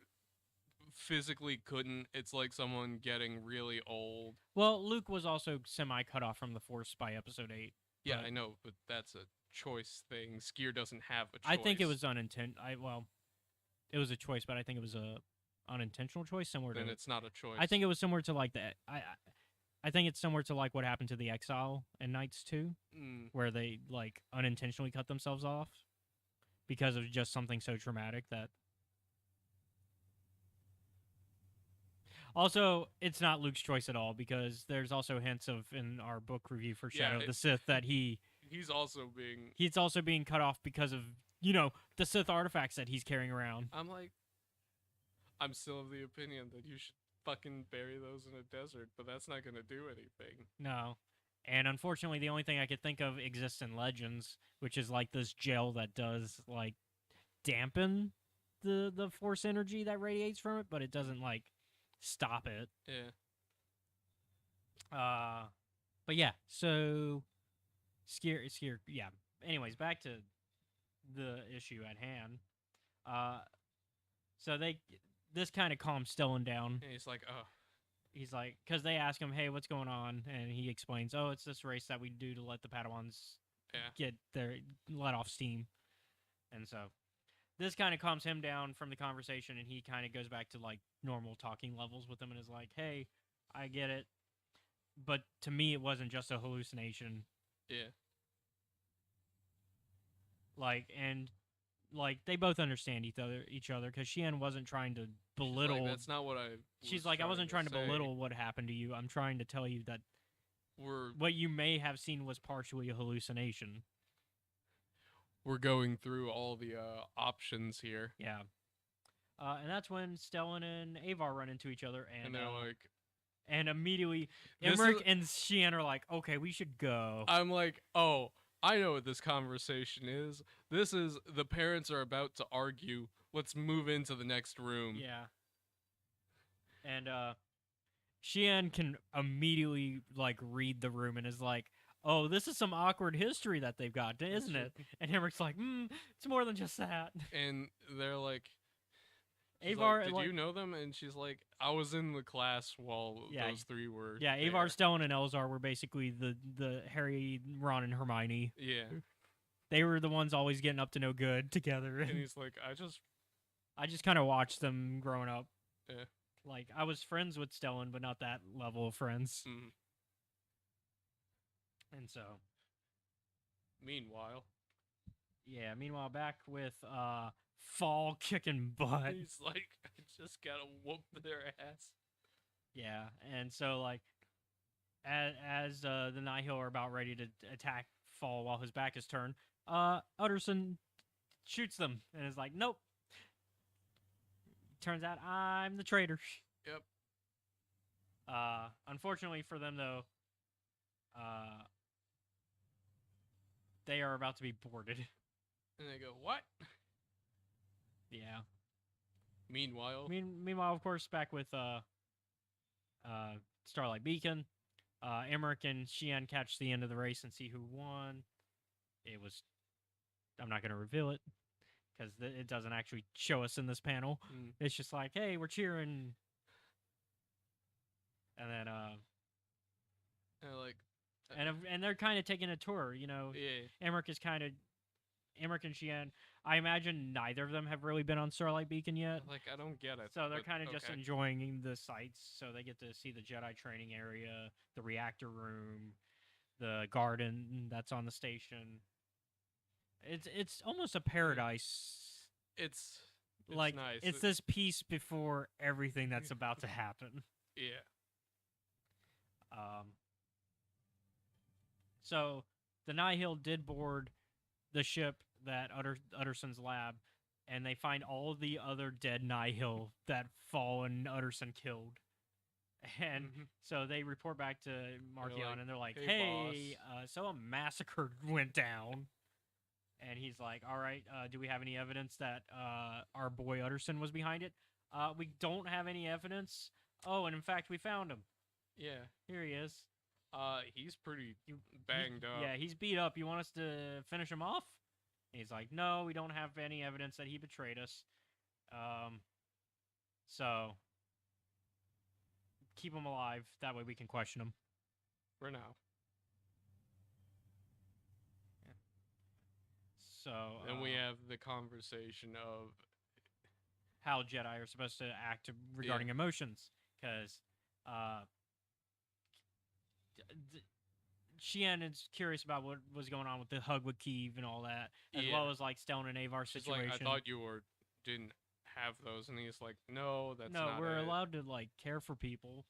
physically couldn't. It's like someone getting really old. Well, Luke was also semi-cut off from the Force by Episode 8. Yeah, I know, but that's a choice thing. Skier doesn't have a choice. I think it was it was a choice, but I think it was a unintentional choice. Then it's not a choice. I think it was similar to like I think it's similar to like what happened to the Exile in Knights 2, where they like unintentionally cut themselves off because of just something so traumatic that. Also, it's not Luke's choice at all because there's also hints of in our book review for Shadow of the Sith that he's also being cut off because of the Sith artifacts that he's carrying around. I'm still of the opinion that you should fucking bury those in a desert, but that's not going to do anything. No. And unfortunately, the only thing I could think of exists in Legends, which is like this gel that does like dampen the Force energy that radiates from it, but it doesn't like stop it. Yeah. But yeah, so Skier, yeah. Anyways, back to the issue at hand. So this kind of calms Stellan down. And he's like, oh. He's like, because they ask him, hey, what's going on? And he explains, oh, it's this race that we do to let the Padawans let off steam. And so this kind of calms him down from the conversation, and he kind of goes back to, like, normal talking levels with them and is like, hey, I get it. But to me, it wasn't just a hallucination. Yeah. Like, they both understand each other, because Xian wasn't trying to belittle. Like, that's not what I. She's like, I wasn't trying to belittle what happened to you. I'm trying to tell you that what you may have seen was partially a hallucination. We're going through all the options here. Yeah. And that's when Stellan and Avar run into each other, and they're like, and immediately Emmerich and Xian are like, okay, we should go. I'm like, oh, I know what this conversation is. This is the parents are about to argue. Let's move into the next room. Yeah. And Xian can immediately like read the room and is like, oh, this is some awkward history that they've got, isn't it? And Emmerich like, it's more than just that. And they're like, she's Avar, like, did like, you know them? And she's like, I was in the class while Yeah, those three were yeah, there. Avar, Stellan, and Elzar were basically the Harry, Ron, and Hermione. Yeah. They were the ones always getting up to no good together. And he's like, I just kind of watched them growing up. Yeah. Like, I was friends with Stellan, but not that level of friends. Mm. And so, Meanwhile, meanwhile, back with Fall kicking butt. he's like, I just gotta whoop their ass. Yeah, and so, like, as the Nihil are about ready to attack Fall while his back is turned, Utterson shoots them and is like, nope. Turns out I'm the traitor. Yep. Unfortunately for them, though, they are about to be boarded. And they go, what? Yeah. Meanwhile, Meanwhile, of course, back with Starlight Beacon, Emmerich and Xian catch the end of the race and see who won. It was... I'm not going to reveal it, because it doesn't actually show us in this panel. It's just like, hey, we're cheering. And then, they're like, and they're kind of taking a tour, you know. yeah. Emmerich and Xian, I imagine neither of them have really been on Starlight Beacon yet. Like, I don't get it. So they're but kind of just okay. enjoying the sights. So they get to see the Jedi training area, the reactor room, the garden that's on the station. It's almost a paradise. It's like nice. it's this piece before everything that's about to happen. Yeah. So the Nihil did board the ship that Utterson's lab, and they find all of the other dead Nihil that Fall and Utterson killed. And so they report back to Markion, like, and they're like, "Hey, so a massacre went down." And he's like, all right, do we have any evidence that our boy Utterson was behind it? We don't have any evidence. Oh, and in fact, we found him. Yeah. Here he is. He's pretty banged up. Yeah, he's beat up. You want us to finish him off? And he's like, no, we don't have any evidence that he betrayed us. So keep him alive. That way we can question him. For now. So then we have the conversation of how Jedi are supposed to act regarding emotions, because Xian is curious about what was going on with the hug with Keeve and all that, as well as like Stellan and Avar's situation. Like, I thought you didn't have those, and he's like, no, that's not. No, we're it. allowed to like care for people.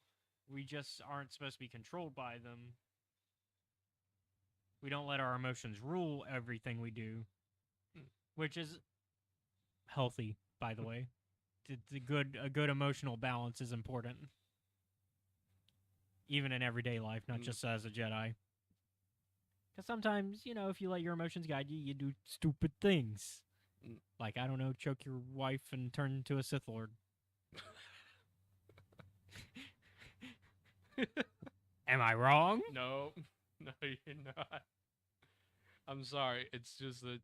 We just aren't supposed to be controlled by them. We don't let our emotions rule everything we do. Which is healthy, by the way. A good emotional balance is important, even in everyday life, not just as a Jedi. Because sometimes, you know, if you let your emotions guide you, you do stupid things. Like, I don't know, choke your wife and turn into a Sith Lord. Am I wrong? No, you're not. I'm sorry. It's just that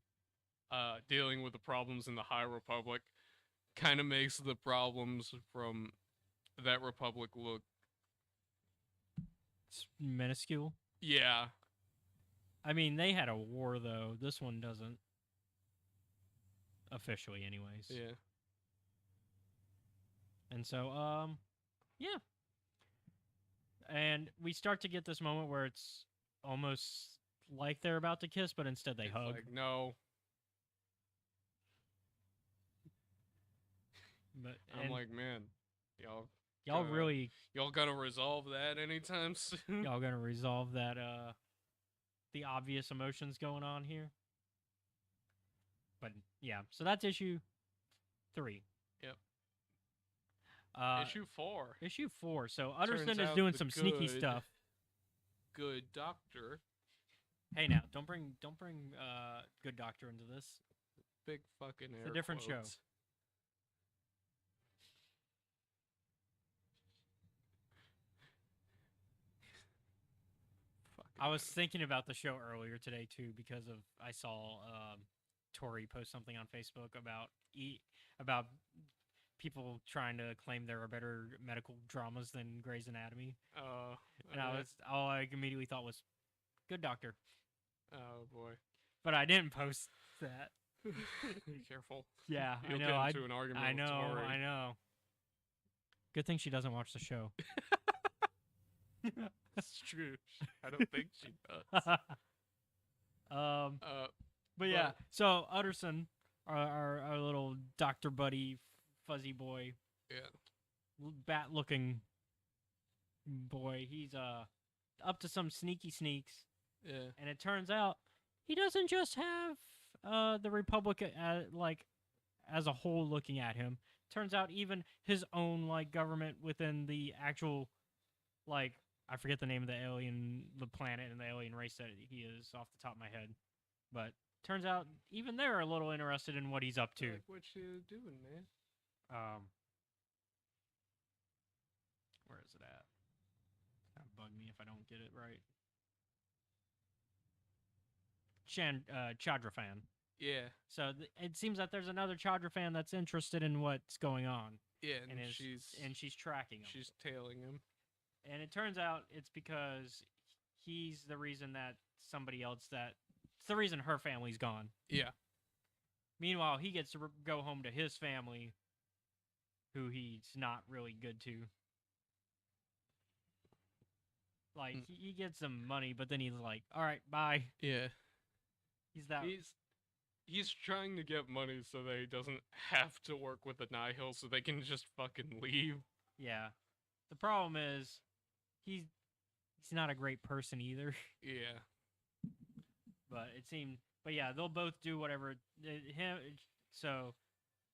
dealing with the problems in the High Republic kind of makes the problems from that Republic look... It's minuscule. Yeah. I mean, they had a war, though. This one doesn't. Officially, anyways. Yeah. And so, yeah. And we start to get this moment where it's almost like they're about to kiss, but instead they hug. Like, no. But I'm like, man, y'all gonna resolve that anytime soon? Y'all gonna resolve that the obvious emotions going on here? But yeah, so that's issue 3. Yep. Issue 4. Issue 4. So Utterson is doing some sneaky stuff. Good doctor. Hey now, don't bring Good Doctor into this. Big fucking air It's a different quotes. show. I was thinking about the show earlier today too because of I saw Tori post something on Facebook about people trying to claim there are better medical dramas than Grey's Anatomy, and okay. all I immediately thought was good doctor, Oh boy. but I didn't post that. Be careful. Yeah, You'll I know. get into an argument I with know. Tori. I know. Good thing she doesn't watch the show. That's true. I don't think she does. But yeah. So Utterson, our little doctor buddy, fuzzy boy, yeah, bat-looking boy, he's up to some sneaky sneaks. yeah. And it turns out he doesn't just have the Republic as a whole looking at him. Turns out even his own government within the actual I forget the name of the planet and the alien race that he is off the top of my head. But turns out even they're a little interested in what he's up to. Like, what you doing, man? Where is it at? That'll bug me if I don't get it right. Chadra fan. Yeah. So it seems that there's another Chadra fan that's interested in what's going on. Yeah, and she's tracking him. She's tailing him. And it turns out it's because he's the reason that it's the reason her family's gone. Yeah. Meanwhile, he gets to go home to his family, who he's not really good to. He gets some money, but then he's like, all right, bye. Yeah. He's trying to get money so that he doesn't have to work with the Nihil, so they can just fucking leave. Yeah. The problem is, he's not a great person either. Yeah. But yeah, they'll both do whatever. So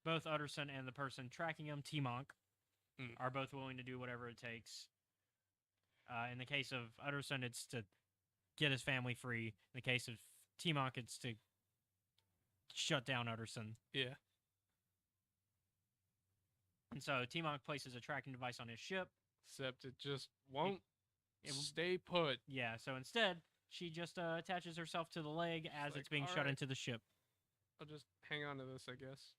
both Utterson and the person tracking him, T-Monk, are both willing to do whatever it takes. In the case of Utterson, it's to get his family free. In the case of T-Monk, it's to shut down Utterson. Yeah. And so T-Monk places a tracking device on his ship. Except it just won't stay put. Yeah, so instead, she just attaches herself to the leg as it's being shut into the ship. I'll just hang on to this, I guess.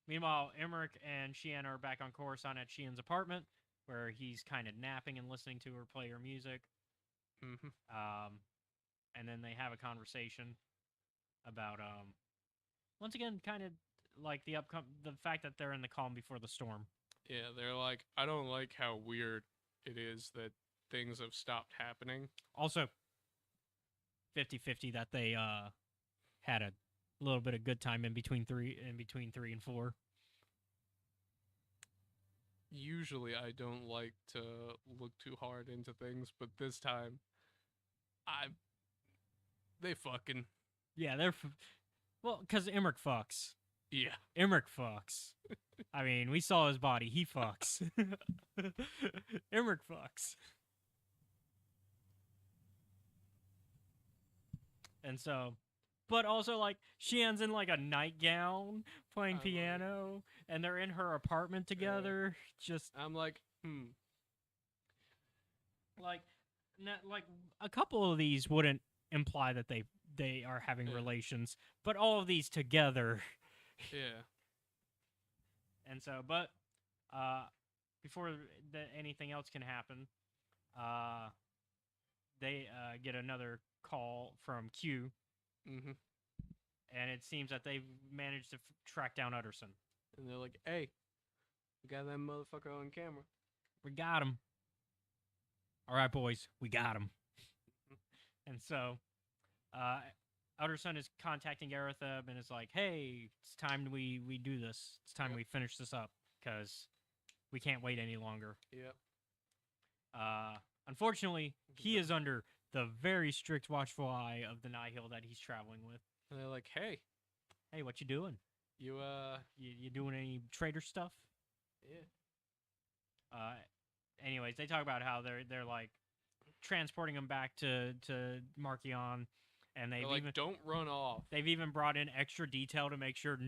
Meanwhile, Emmerich and Sheehan are back on Coruscant at Sheehan's apartment, where he's kind of napping and listening to her play her music. Mm-hmm. And then they have a conversation about, once again, kind of like the fact that they're in the calm before the storm. Yeah, they're like, I don't like how weird it is that things have stopped happening. Also, 50-50 that they had a little bit of good time in between 3 and 4. Usually I don't like to look too hard into things, but this time they fucking. Yeah, well, because Emmerich fucks. Yeah. Emmerich fucks. I mean, we saw his body. He fucks. Emmerich fucks. And so, but also, Sheehan's in, a nightgown playing piano, and they're in her apartment together. I'm like, a couple of these wouldn't imply that they are having relations, but all of these together. Yeah. And so, before anything else can happen, they get another call from Q. Mm-hmm. And it seems that they've managed to track down Utterson. And they're like, hey, we got that motherfucker on camera. We got him. All right, boys, we got him. And so, Utterson is contacting Garetheb and is like, hey, it's time we do this. It's time we finish this up, because we can't wait any longer. Yep. Unfortunately, he is under the very strict watchful eye of the Nihil that he's traveling with. And they're like, hey, what you doing? You doing any traitor stuff? Yeah. Anyways, they talk about how they're transporting him back to Marchion, and they've even don't run off. They've even brought in extra detail to make sure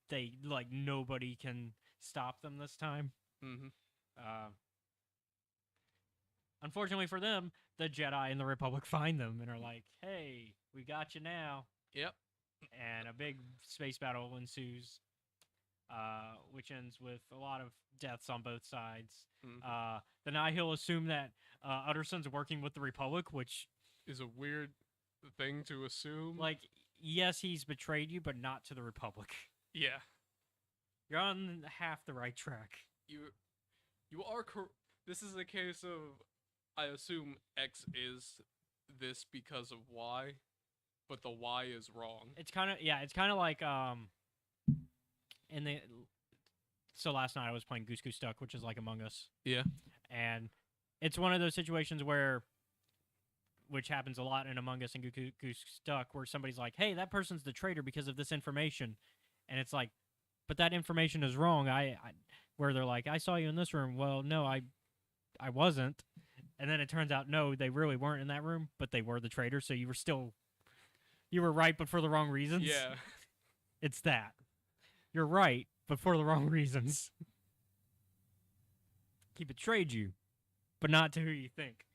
they nobody can stop them this time. Mm-hmm. Unfortunately for them, the Jedi and the Republic find them and are like, "Hey, we got you now." Yep. And a big space battle ensues, which ends with a lot of deaths on both sides. Mhm. The Nihil assume that Utterson's working with the Republic, which, Is a weird thing to assume. like, yes, he's betrayed you, but not to the Republic. Yeah. You're on half the right track. You are this is a case of, I assume X is this because of Y, but the Y is wrong. It's kind of like in the so last night I was playing Goose Goose Duck, which is like Among Us, Yeah. and it's one of those situations where, which happens a lot in Among Us and Goose Goose Duck, where somebody's like, "Hey, that person's the traitor because of this information," and it's like, but that information is wrong. Where they're like, "I saw you in this room." Well, no, I wasn't. And then it turns out, no, they really weren't in that room, but they were the traitor. So you were right, but for the wrong reasons. Yeah. It's that. You're right, but for the wrong reasons. He betrayed you, but not to who you think.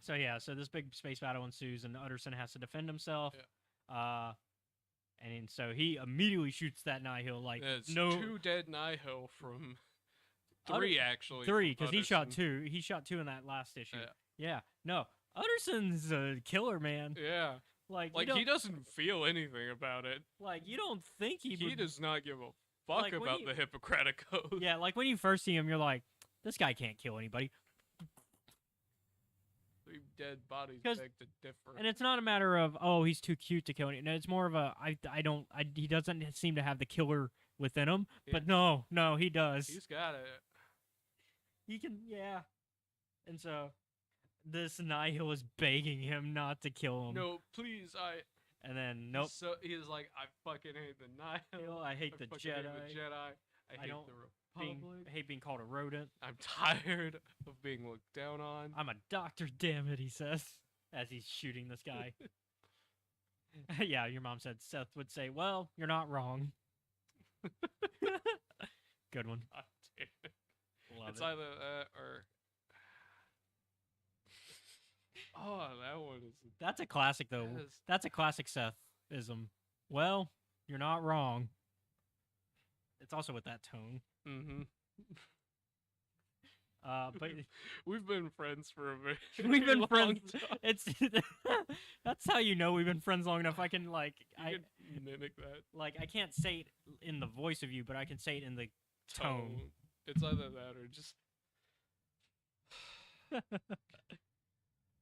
So yeah, so this big space battle ensues, and Utterson has to defend himself. Yeah. And so he immediately shoots that Nihil like That's no 2 dead Nihil from 3 actually. 3 because he shot Utterson. 2. He shot 2 in that last issue. Yeah. Yeah. No, Utterson's a killer, man. Yeah. Like He doesn't feel anything about it. Like you don't think He would, does not give a fuck Like, when about you- the Hippocratic Oath. Yeah, like when you first see him, you're like, this guy can't kill anybody. 3 dead bodies 'Cause- beg to differ. And it's not a matter of, oh, he's too cute to kill anybody. No, it's more of a he doesn't seem to have the killer within him. Yeah. But no, he does. He's got it. He can, yeah. And so this Nihil is begging him not to kill him. No, please, And then nope. So he's like, I fucking hate the Nihil. I hate the fucking Jedi. hate the Jedi. I hate don't the I Republic. hate being called a rodent. I'm tired of being looked down on. I'm a doctor, damn it, he says, as he's shooting this guy. Yeah, your mom said Seth would say, well, you're not wrong. Good one. God damn it. Love It's it. either that or. Oh, that one is. That's a classic, though. that is- That's a classic Seth-ism. Well, you're not wrong. It's also with that tone. Mm-hmm. But We've been friends for a very we've been long friends. time. It's that's how you know we've been friends long enough. I can You can mimic that I can't say it in the voice of you, but I can say it in the tone. It's either that or just.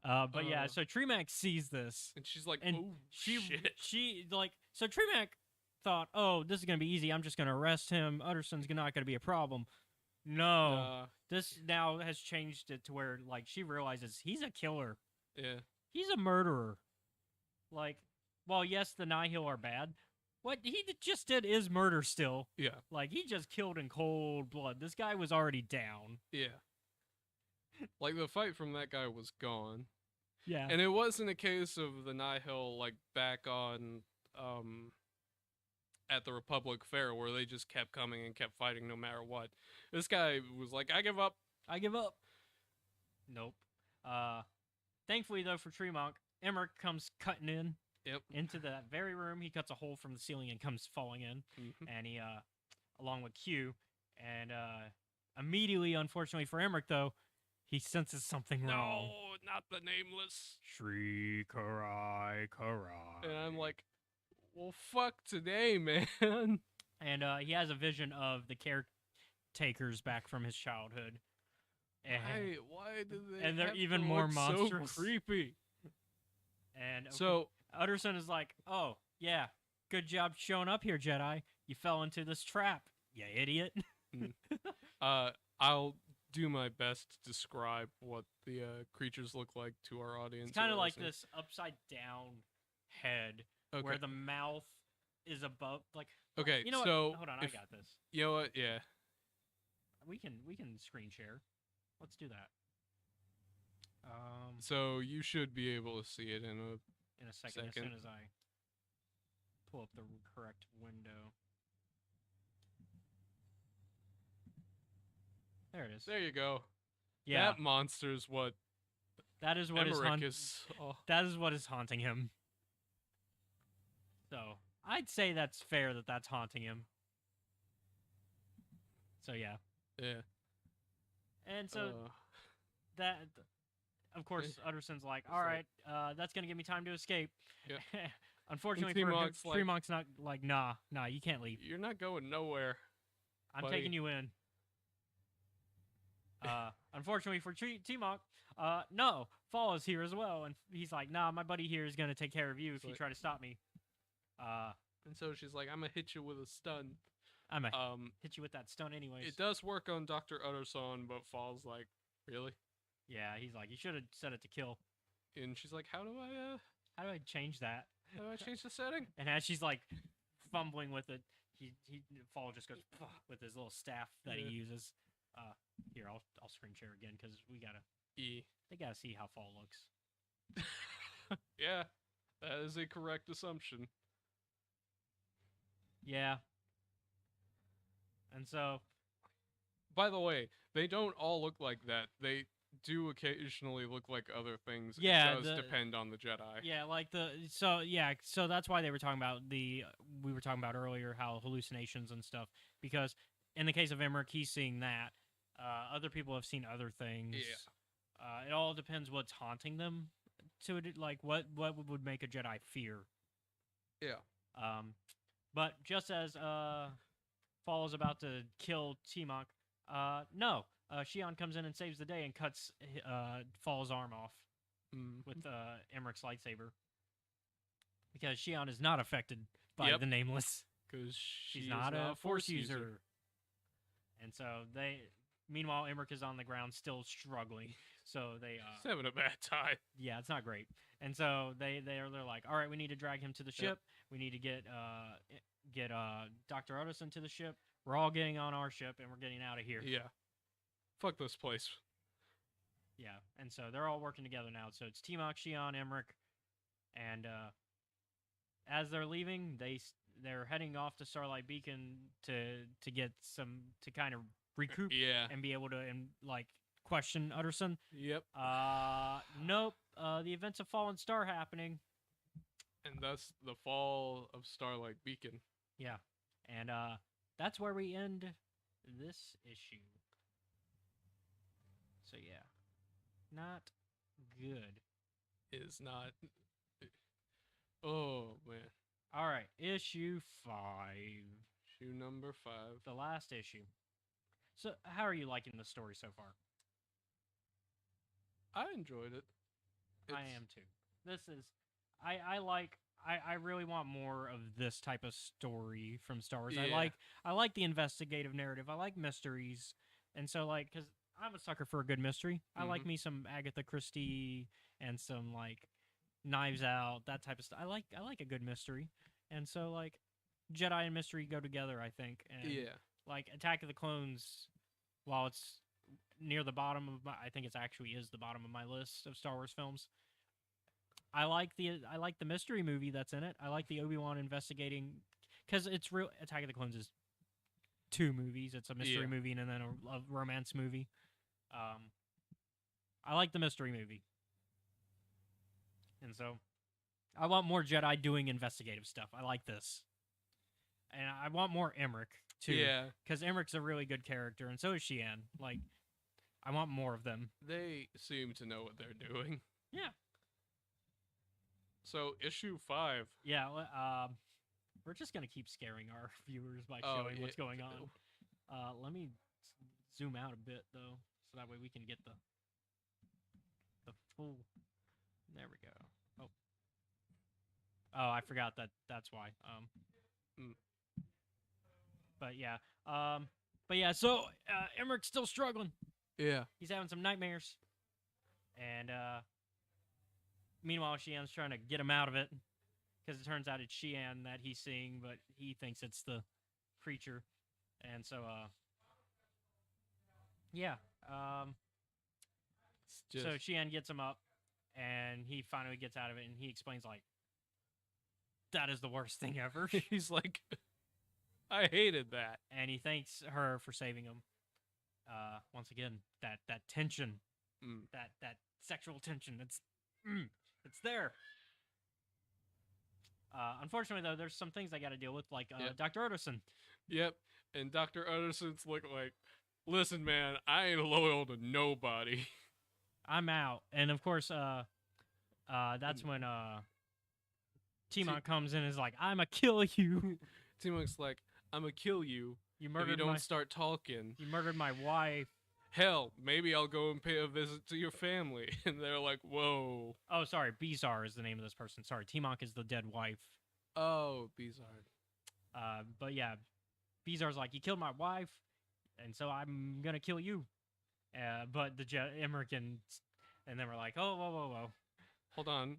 But yeah, so Tremac sees this, And she's like, and oh she shit. so Tremac thought, oh, this is gonna be easy. I'm just gonna arrest him. Utterson's not gonna be a problem. No, this now has changed it to where like she realizes he's a killer. Yeah. He's a murderer. Like, well, yes, the Nihil are bad. What he just did is murder still. Yeah. Like, he just killed in cold blood. This guy was already down. Yeah. Like, the fight from that guy was gone. Yeah. And it wasn't a case of the Nihil, like, back on, at the Republic Fair where they just kept coming and kept fighting no matter what. This guy was like, I give up. I give up. Nope. Thankfully, though, for Tremont, Emmerich comes cutting in into that very room. He cuts a hole from the ceiling and comes falling in. Mhm. And he, along with Q, and immediately, unfortunately for Emmerich, though, he senses something wrong. No, not the Nameless. Shri Karai Karai. And I'm like, well, fuck today, man. And he has a vision of the caretakers back from his childhood. And, Why do they? And they're have even to more look monstrous. So creepy. and So Utterson is like, oh, yeah, good job showing up here, Jedi. You fell into this trap, you idiot. I'll do my best to describe what the creatures look like to our audience. It's kind who of are like listening. this upside down head Okay. where the mouth is above, like, Okay. you know so what? Hold on, I got this. You know what? Yeah. We can screen share. Let's do that. So you should be able to see it in a. In a second, as soon as I pull up the correct window. There it is. There you go. Yeah, That monster's what that is what Emmerich is. Oh, that is what is haunting him. So I'd say that's fair that that's haunting him. So yeah, yeah. and so Uh, that, of course, Utterson's like, all right, that's gonna give me time to escape. Yeah. Unfortunately And for him, T-Monk's like- Tremonk's not like, nah, you can't leave. you're not going nowhere. I'm buddy. taking you in. Unfortunately for T-Monk, no, Fall is here as well, and he's like, nah, my buddy here is gonna take care of you if you But- try to stop me. And so she's like, I'm gonna hit you with a stun. I'm gonna hit you with that stun anyways. It does work on Dr. Utterson, but Fall's like, really? Yeah, he's like, you should have set it to kill. And she's like, how do How do I change that? I change the setting? And as she's like fumbling with it, he Fall just goes with his little staff that Yeah. he uses. Here, I'll screen share again because E. they gotta see how Fall looks. Yeah, that is a correct assumption. Yeah. And so, By the way, they don't all look like that. They do occasionally look like other things. Yeah, it does depend on the Jedi. yeah, like so that's why they were talking about we were talking about earlier how hallucinations and stuff, because in the case of Emmerich, he's seeing that. Other people have seen other things. Yeah. It all depends what's haunting them. To it, like what would make a Jedi fear. Yeah. But just as Fall is about to kill T-Monk, no, Shion comes in and saves the day and cuts Fall's arm off with Emmerich's lightsaber, because Shion is not affected by the Nameless. Because She's not a Force user. And so meanwhile, Emmerich is on the ground still struggling. So they He's having a bad time. yeah, it's not great. And so they're like, all right, we need to drag him to the ship. We need to get Dr. Otterson to the ship. We're all getting on our ship and we're getting out of here. Yeah. Fuck this place. Yeah. And so they're all working together now. So it's T-Mock, Shion, Emmerich, and as they're leaving, they're heading off to Starlight Beacon to get to kind of recoup Yeah. and be able to question Utterson. Yep. Nope. The events of Fallen Star happening. And thus the fall of Starlight Beacon. Yeah. And that's where we end this issue. So yeah. Not good. Is not. Oh, man. All right, issue 5. Issue number 5. The last issue. So, how are you liking the story so far? I enjoyed it. I am too. This is I really want more of this type of story from Star Wars. Yeah. I like the investigative narrative. I like mysteries. And so cuz I'm a sucker for a good mystery. I like me some Agatha Christie and some Knives Out, that type of stuff. I like a good mystery. And so Jedi and mystery go together, I think. And Yeah. Attack of the Clones, while it's near the bottom of I think it actually is the bottom of my list of Star Wars films. I like the mystery movie that's in it. I like the Obi-Wan investigating, because it's real. Attack of the Clones is 2 movies. It's a mystery movie and then a romance movie. I like the mystery movie, and so I want more Jedi doing investigative stuff. I like this, and I want more Emmerich too. Yeah. Because Emmerich's a really good character, and so is Shian. I want more of them. They seem to know what they're doing. Yeah. So, issue 5. Yeah, we're just gonna keep scaring our viewers by showing what's going on. Let me zoom out a bit though, so that way we can get the full. There we go. Oh, I forgot that's why. But yeah, So Emmerich's still struggling. Yeah. He's having some nightmares, and meanwhile, Shian's trying to get him out of it, because it turns out it's Shian that he's seeing, but he thinks it's the creature. And so, yeah. So Shian gets him up, and he finally gets out of it, and he explains, that is the worst thing ever. He's like, I hated that. And he thanks her for saving him. once again, that tension, Mm. that sexual tension, it's there. Unfortunately, though, there's some things I got to deal with, like Yep. Dr. Utterson. Yep. And Dr. Utterson's like, listen, man, I ain't loyal to nobody. I'm out, and of course, that's when T-Monk comes in and is like, "I'ma kill you. T-Monk's like, I'ma kill you You if you murdered don't my start talking. you murdered my wife." Hell, maybe I'll go and pay a visit to your family. And they're like, whoa. Oh, sorry, Bizarre is the name of this person. Sorry, T-Monk is the dead wife. Oh, Bizarre. But yeah, Bizarre's like, "You killed my wife, and so I'm gonna kill you." But the Emmerich and then we're like, "Oh, whoa. Hold on.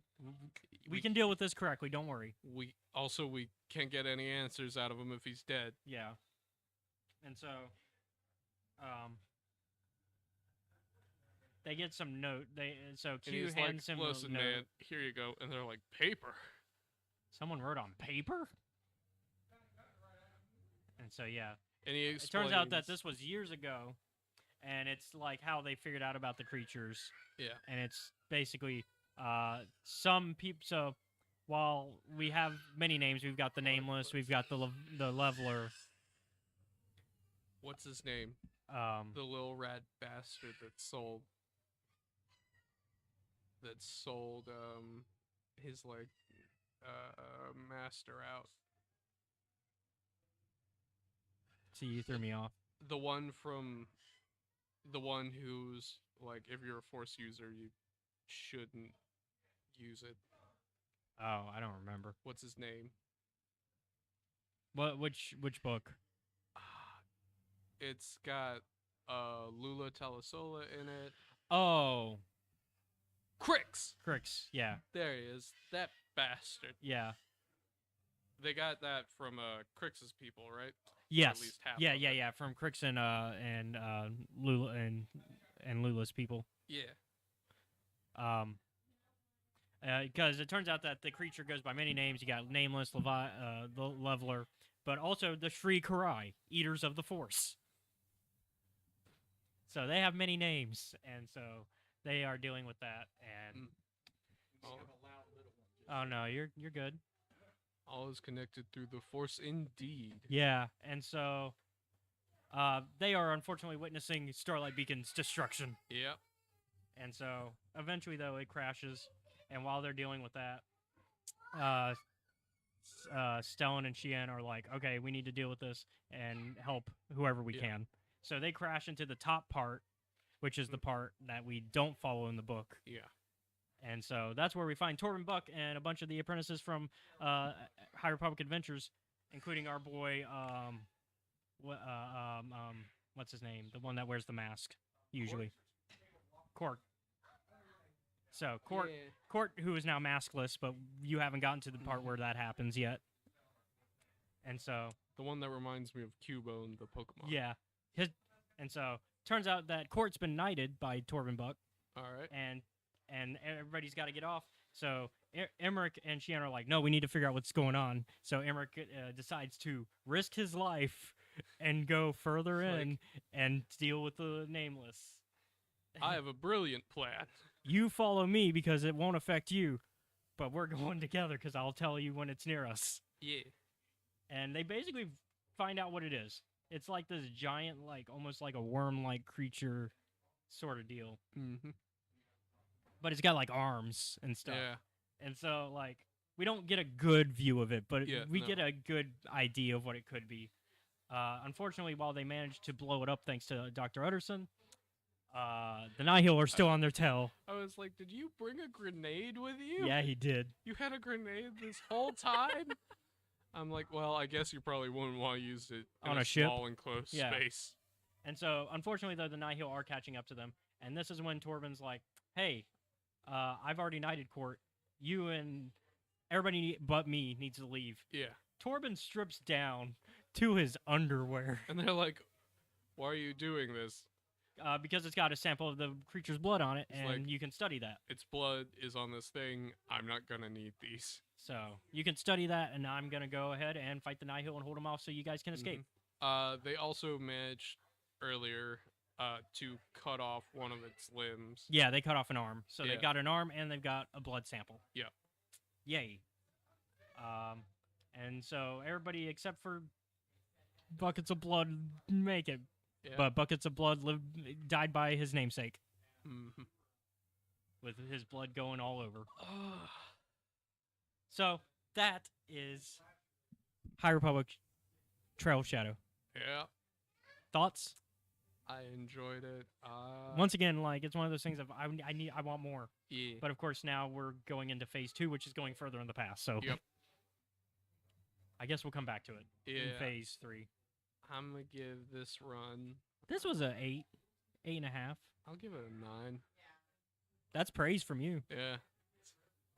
We can deal with this correctly. Don't worry." We can't get any answers out of him if he's dead. Yeah. And so, they get some note. So And Q he's hands like, him listen, a note. man, here you go. And they're like, paper. Someone wrote on paper. And so yeah, And he it explains. turns out that this was years ago, and it's like how they figured out about the creatures. Yeah. And it's basically some people. So while we have many names, we've got the Nameless, we've got the Leveler. What's his name? The little rat bastard that sold his like master out. See, you threw me off. The one who's like, if you're a Force user, you shouldn't use it. Oh, I don't remember. What's his name? What? Which book? It's got Lula Telesola in it. Oh, Crix! Crix. Yeah. There he is. That bastard. Yeah. They got that from Crix's people, right? Yes. At least half Yeah. of Yeah. it. Yeah. From Crix and Lula and Lula's people. Yeah. Because it turns out that the creature goes by many names. You got Nameless, the Leveler, but also the Shri Karai, Eaters of the Force. So they have many names, and so they are dealing with that. And oh no, you're good. All is connected through the Force, indeed. Yeah, and so they are unfortunately witnessing Starlight Beacon's destruction. Yep. And so eventually, though, it crashes. And while they're dealing with that, Stellan and Xian are like, okay, we need to deal with this and help whoever we can. So they crash into the top part, which is the part that we don't follow in the book. Yeah. And so that's where we find Torben Buck and a bunch of the apprentices from High Republic Adventures, including our boy, what's his name? The one that wears the mask, usually. Court. So, Court, who is now maskless, but you haven't gotten to the part where that happens yet. And so... The one that reminds me of Cubone, the Pokemon. Yeah. And so, turns out that Court's been knighted by Torben Buck. All right. And everybody's got to get off. So, Emmerich and Xian are like, no, we need to figure out what's going on. So, Emmerich decides to risk his life and go further in and deal with the Nameless. I have a brilliant plan. You follow me because it won't affect you, but we're going together because I'll tell you when it's near us. Yeah. And they basically find out what it is. It's like this giant, like almost like a worm-like creature sort of deal. Mm-hmm. But it's got like arms and stuff. Yeah. And so like we don't get a good view of it, but we no. get a good idea of what it could be. Unfortunately, while they managed to blow it up thanks to Dr. Utterson, the Nihil are still on their tail. I was like, did you bring a grenade with you? Yeah, he did. You had a grenade this whole time? I'm like, well, I guess you probably wouldn't want to use it in on a ship? small enclosed space. And so, unfortunately, though, the Nihil are catching up to them. And this is when Torben's like, hey, I've already knighted Court. You and everybody but me needs to leave. Yeah. Torben strips down to his underwear. And they're like, why are you doing this? Because it's got a sample of the creature's blood on it, It's and like, you can study that. Its blood is on this thing. I'm not going to need these. So you can study that, and I'm going to go ahead and fight the Nihil and hold them off so you guys can escape. They also managed earlier to cut off one of its limbs. Yeah, they cut off an arm. So Yeah. they've got an arm and they've got a blood sample. Yeah. Yay. And so everybody except for Buckets of Blood make it. Yeah. But Buckets of Blood died by his namesake. Mm-hmm. With his blood going all over. So that is High Republic Trail of Shadow. Yeah. Thoughts? I enjoyed it. Once again, like, it's one of those things of I want more. Yeah. But of course now we're going into phase 2, which is going further in the past. So Yep. I guess we'll come back to it in Yeah. phase 3. I'm gonna give this run. This was a 8.5. I'll give it a 9. That's praise from you. Yeah.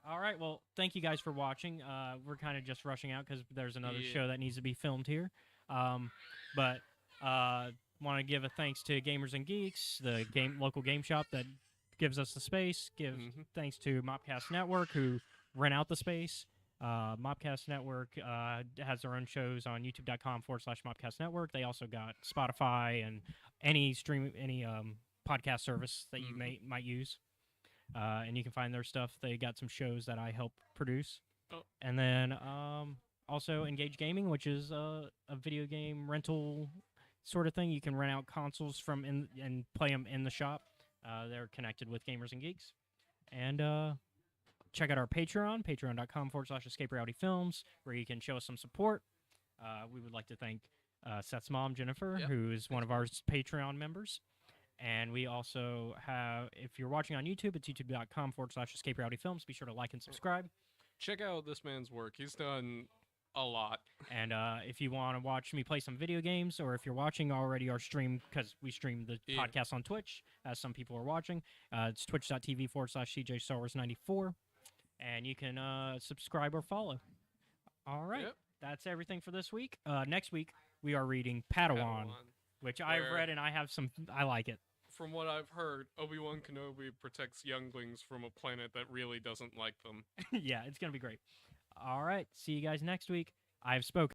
All right. Well, thank you guys for watching. We're kind of just rushing out because there's another Yeah. show that needs to be filmed here. But want to give a thanks to Gamers and Geeks, the local game shop that gives us the space. Thanks to Mopcast Network who rent out the space. Mopcast Network has their own shows on youtube.com/Mopcast Network. They also got Spotify and any podcast service that you might use. And you can find their stuff. They got some shows that I help produce. Oh. And then also Engage Gaming, which is a video game rental sort of thing. You can rent out consoles and play them in the shop. They're connected with Gamers and Geeks. And check out our Patreon, patreon.com/EscapeRealityFilms, where you can show us some support. We would like to thank Seth's mom, Jennifer, who is one of our Patreon members. And we also have, if you're watching on YouTube, it's youtube.com/EscapeRealityFilms. Be sure to like and subscribe. Check out this man's work. He's done a lot. And if you want to watch me play some video games, or if you're watching already our stream, because we stream the podcast on Twitch, as some people are watching, it's twitch.tv/CJ Star Wars 94. And you can subscribe or follow. All right. Yep. That's everything for this week. Next week, we are reading Padawan. Which I've read and I like it. From what I've heard, Obi-Wan Kenobi protects younglings from a planet that really doesn't like them. Yeah, it's going to be great. All right. See you guys next week. I've spoken.